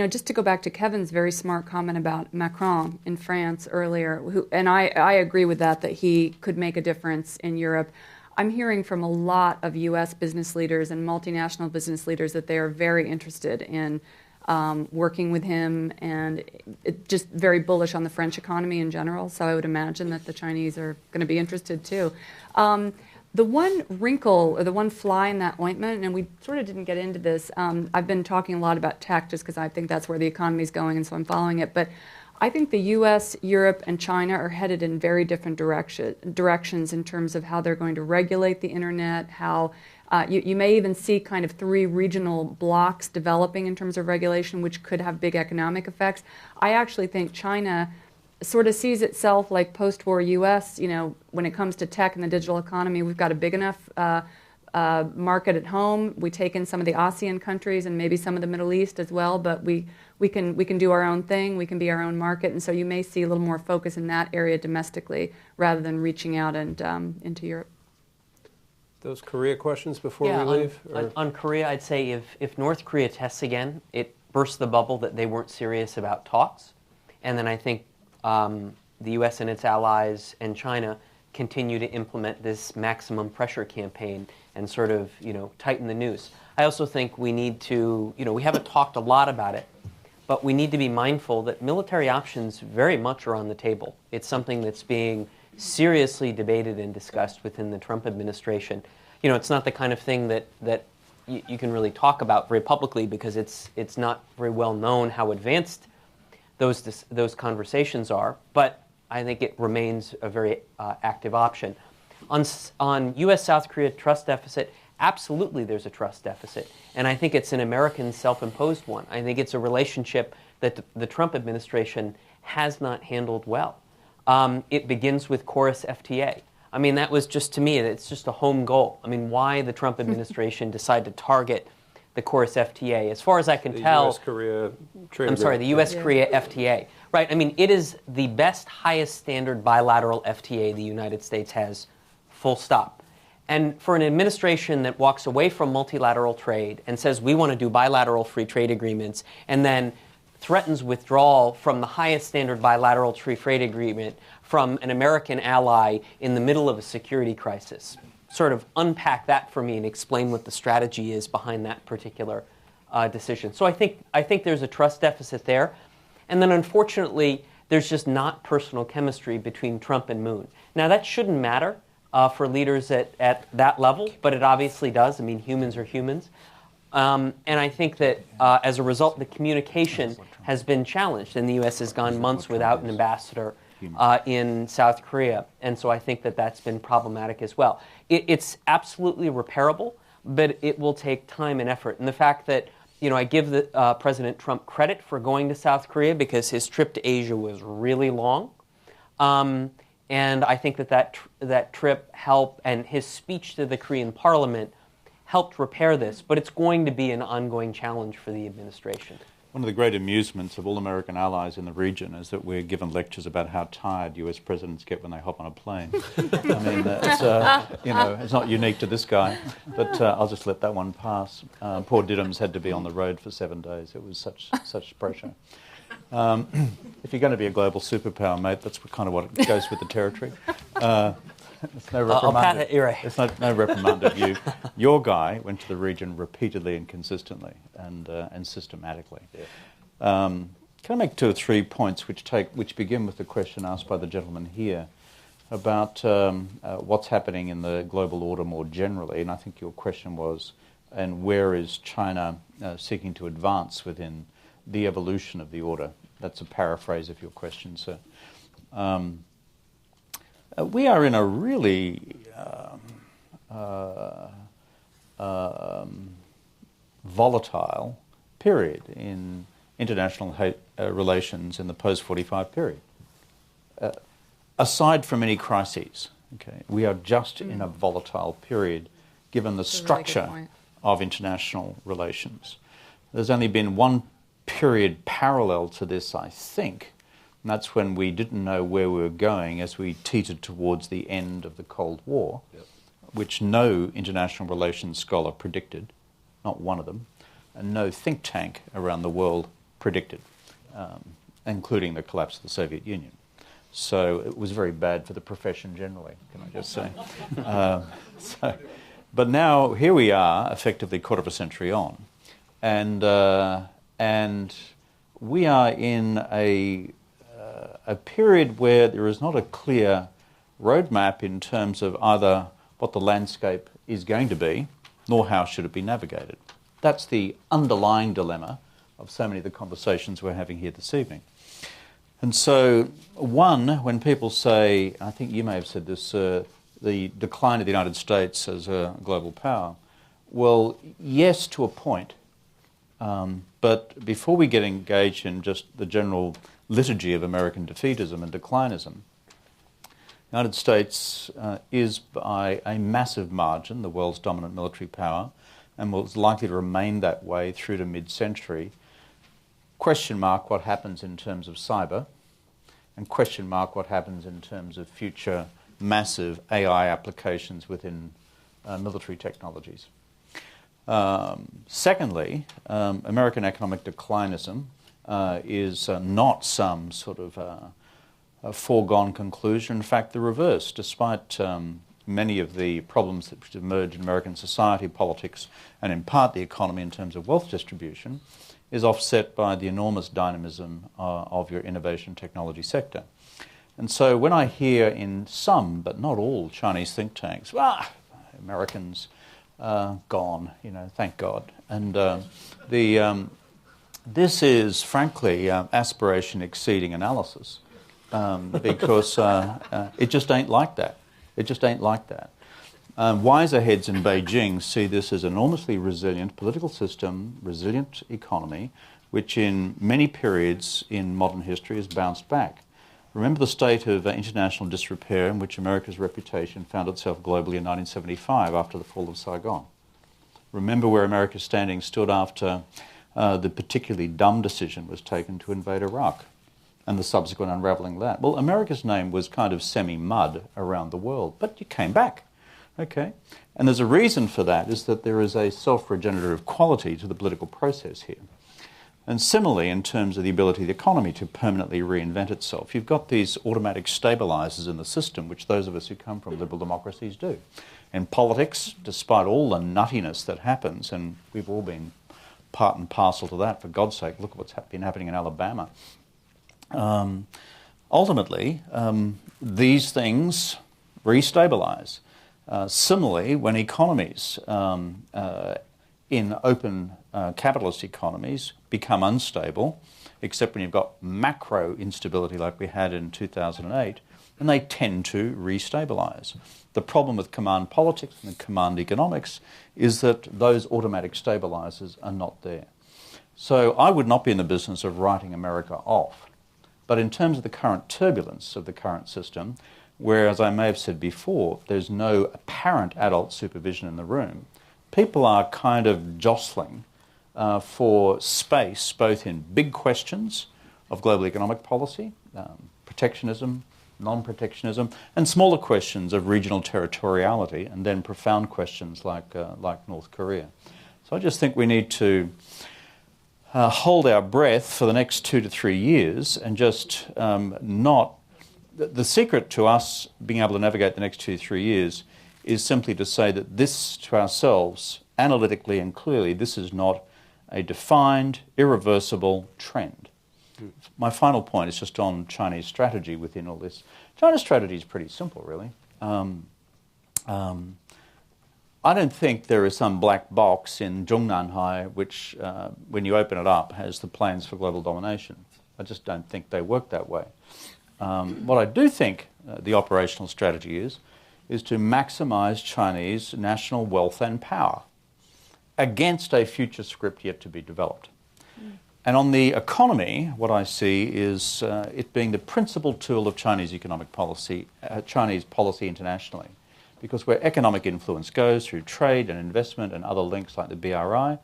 just to go back to Kevin's very smart comment about Macron in France earlier, and I agree with that he could make a difference in Europe. I'm hearing from a lot of U.S. business leaders and multinational business leaders that they are very interested in working with him, and just very bullish on the French economy in general. So I would imagine that the Chinese are going to be interested too. The one wrinkle, or the one fly in that ointment, and we sort of didn't get into this, I've been talking a lot about tech just because I think that's where the economy is going, and so I'm following it. But I think the U.S., Europe, and China are headed in very different directions in terms of how they're going to regulate the internet, how you may even see kind of three regional blocks developing in terms of regulation, which could have big economic effects. I actually think China sort of sees itself like post-war U.S., when it comes to tech and the digital economy. We've got a big enough market at home. We take in some of the ASEAN countries and maybe some of the Middle East as well, but we can do our own thing. We can be our own market, and so you may see a little more focus in that area domestically rather than reaching out and into Europe. Those Korea questions before we leave? On Korea, I'd say if North Korea tests again, it bursts the bubble that they weren't serious about talks, and then I think the U.S. and its allies and China continue to implement this maximum pressure campaign and sort of tighten the noose. I also think we need to, we haven't talked a lot about it, but we need to be mindful that military options very much are on the table. It's something that's being seriously debated and discussed within the Trump administration. It's not the kind of thing that you can really talk about very publicly because it's not very well known how advanced those conversations are, but I think it remains a very active option. On U.S.-South Korea trust deficit, absolutely there's a trust deficit, and I think it's an American self-imposed one. I think it's a relationship that the Trump administration has not handled well. It begins with Chorus FTA. I mean, that was just, to me, it's just a home goal. I mean, why the Trump administration decided to target the Chorus FTA? As far as I can tell, U.S.-Korea trade the U.S.-Korea FTA. Right, I mean, it is the best, highest standard bilateral FTA the United States has, full stop. And for an administration that walks away from multilateral trade and says we want to do bilateral free trade agreements and then threatens withdrawal from the highest standard bilateral free trade agreement from an American ally in the middle of a security crisis. Sort of unpack that for me and explain what the strategy is behind that particular decision. So I think there's a trust deficit there. And then unfortunately, there's just not personal chemistry between Trump and Moon. Now that shouldn't matter for leaders at that level, but it obviously does. I mean, humans are humans. And I think that as a result, the communication has been challenged, and the U.S. has gone months without an ambassador in South Korea. And so I think that that's been problematic as well. It's absolutely repairable, but it will take time and effort. And the fact that I give President Trump credit for going to South Korea because his trip to Asia was really long. And I think that trip helped, and his speech to the Korean parliament helped repair this. But it's going to be an ongoing challenge for the administration. One of the great amusements of all American allies in the region is that we're given lectures about how tired US presidents get when they hop on a plane. I mean, it's not unique to this guy, but I'll just let that one pass. Poor Diddums had to be on the road for 7 days. It was such pressure. If you're going to be a global superpower, mate, that's kind of what goes with the territory. It's no reprimand. I'll pat it, you're right. It's no reprimand of you. Your guy went to the region repeatedly and consistently and systematically. Yeah. Can I make 2 or 3 points which begin with the question asked by the gentleman here about what's happening in the global order more generally? And I think your question was, and where is China seeking to advance within the evolution of the order? That's a paraphrase of your question, sir. We are in a really volatile period in international relations in the post-45 period. Aside from any crises, okay, we are just in a volatile period given the structure of international relations. There's only been one period parallel to this, I think, and that's when we didn't know where we were going as we teetered towards the end of the Cold War, which no international relations scholar predicted, not one of them, and no think tank around the world predicted, including the collapse of the Soviet Union. So it was very bad for the profession generally, can I just say. But now here we are, effectively quarter of a century on, and we are in a period where there is not a clear roadmap in terms of either what the landscape is going to be, nor how should it be navigated. That's the underlying dilemma of so many of the conversations we're having here this evening. And so, when people say, I think you may have said this, the decline of the United States as a global power, well, yes, to a point. But before we get engaged in just the general liturgy of American defeatism and declinism, the United States is by a massive margin the world's dominant military power and was likely to remain that way through to mid-century. Question mark what happens in terms of cyber, and question mark what happens in terms of future massive AI applications within military technologies. Secondly, American economic declinism is not some sort of a foregone conclusion. In fact, the reverse. Despite many of the problems that emerge in American society, politics, and in part the economy in terms of wealth distribution, is offset by the enormous dynamism of your innovation technology sector. And so when I hear in some, but not all, Chinese think tanks, Americans gone, thank God. And this is, frankly, aspiration exceeding analysis, because it just ain't like that. It just ain't like that. Wiser heads in Beijing see this as enormously resilient political system, resilient economy, which in many periods in modern history has bounced back. Remember the state of international disrepair in which America's reputation found itself globally in 1975 after the fall of Saigon. Remember where America's standing stood after the particularly dumb decision was taken to invade Iraq and the subsequent unravelling of that. Well, America's name was kind of semi-mud around the world, but you came back. Okay? And there's a reason for that, is that there is a self-regenerative quality to the political process here. And similarly, in terms of the ability of the economy to permanently reinvent itself, you've got these automatic stabilisers in the system, which those of us who come from liberal democracies do. In politics, despite all the nuttiness that happens, and we've all been part and parcel to that, for God's sake, look at what's been happening in Alabama. Ultimately, these things restabilise. Similarly, when economies in open capitalist economies become unstable, except when you've got macro instability like we had in 2008, and they tend to restabilise. The problem with command politics and command economics is that those automatic stabilisers are not there. So I would not be in the business of writing America off. But in terms of the current turbulence of the current system, where, as I may have said before, there's no apparent adult supervision in the room, people are kind of jostling for space, both in big questions of global economic policy, protectionism, non-protectionism, and smaller questions of regional territoriality, and then profound questions like North Korea. So I just think we need to hold our breath for the next 2 to 3 years and just not... The secret to us being able to navigate the next 2 to 3 years is simply to say that this, to ourselves, analytically and clearly, this is not a defined, irreversible trend. My final point is just on Chinese strategy within all this. China's strategy is pretty simple, really. I don't think there is some black box in Zhongnanhai which, when you open it up, has the plans for global domination. I just don't think they work that way. What I do think the operational strategy is to maximise Chinese national wealth and power against a future script yet to be developed. And on the economy, what I see is it being the principal tool of Chinese economic policy, Chinese policy internationally. Because where economic influence goes through trade and investment and other links like the BRI,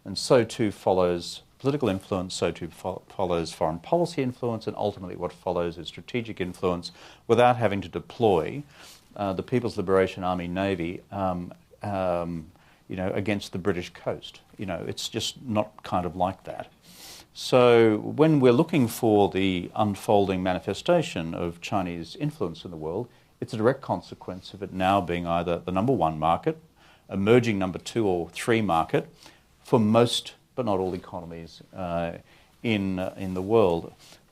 and so too follows political influence, so too follows foreign policy influence, and ultimately what follows is strategic influence without having to deploy the People's Liberation Army Navy against the British coast. It's just not kind of like that. So when we're looking for the unfolding manifestation of Chinese influence in the world, it's a direct consequence of it now being either the number one market, emerging number 2 or 3 market for most, but not all economies in the world.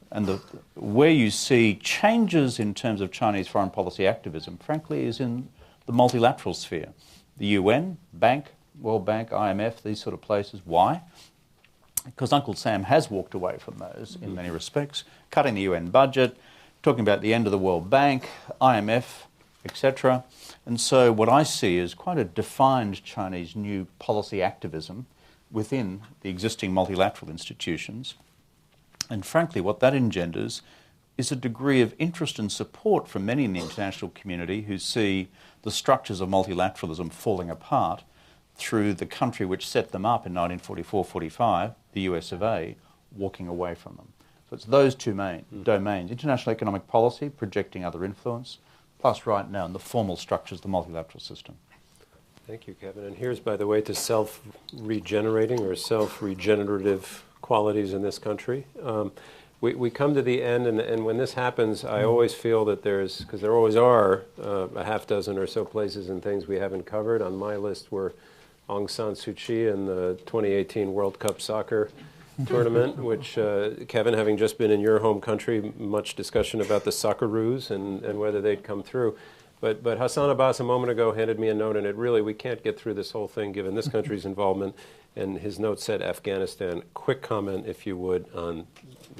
And where you see changes in terms of Chinese foreign policy activism, frankly, is in the multilateral sphere. The UN, Bank, World Bank, IMF, these sort of places. Why? Because Uncle Sam has walked away from those in many respects, cutting the UN budget, talking about the end of the World Bank, IMF, etc. And so what I see is quite a defined Chinese new policy activism within the existing multilateral institutions. And frankly, what that engenders is a degree of interest and support from many in the international community who see the structures of multilateralism falling apart through the country which set them up in 1944-45, the US of A, walking away from them. So it's those two main domains, international economic policy, projecting other influence, plus right now in the formal structures of the multilateral system. Thank you, Kevin. And here's, by the way, to self-regenerating or self-regenerative qualities in this country. we come to the end, and when this happens, I always feel that because there always are a half dozen or so places and things we haven't covered. On my list were Aung San Suu Kyi and the 2018 World Cup soccer tournament, which, Kevin, having just been in your home country, much discussion about the Socceroos and whether they'd come through. But Hassan Abbas a moment ago handed me a note, and we can't get through this whole thing given this country's involvement. And his note said Afghanistan. Quick comment, if you would, on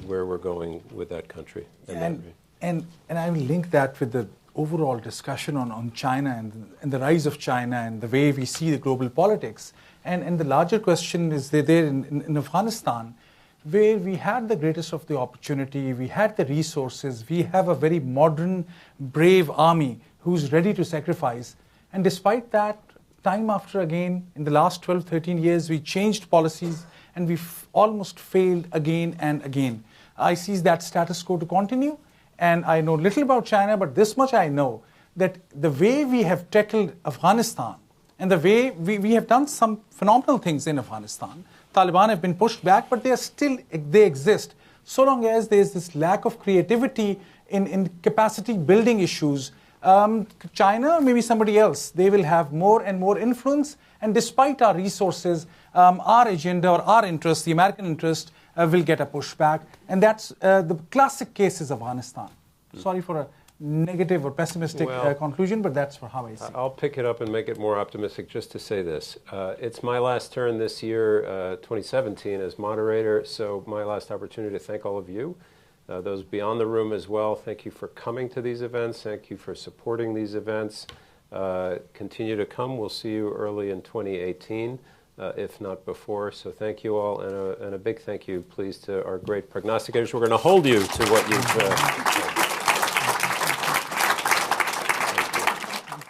where we're going with that country. And I will link that with the overall discussion on China and the rise of China and the way we see the global politics. And the larger question is there in Afghanistan, where we had the greatest of the opportunity, we had the resources, we have a very modern, brave army who's ready to sacrifice. And despite that, time after again, in the last 12, 13 years, we changed policies and we almost failed again and again. I see that status quo to continue, and I know little about China, but this much I know, that the way we have tackled Afghanistan and the way we have done some phenomenal things in Afghanistan. Taliban have been pushed back, but they exist. So long as there is this lack of creativity in capacity building issues, China, maybe somebody else, they will have more and more influence. And despite our resources, our agenda or our interest, the American interest, will get a pushback. And that's the classic cases of Afghanistan. Sorry for a negative or pessimistic conclusion, but that's how I see it. I'll pick it up and make it more optimistic just to say this. It's my last turn this year, 2017, as moderator, so my last opportunity to thank all of you. Those beyond the room as well, thank you for coming to these events. Thank you for supporting these events. Continue to come. We'll see you early in 2018, if not before. So thank you all, and a big thank you, please, to our great prognosticators. We're going to hold you to what you've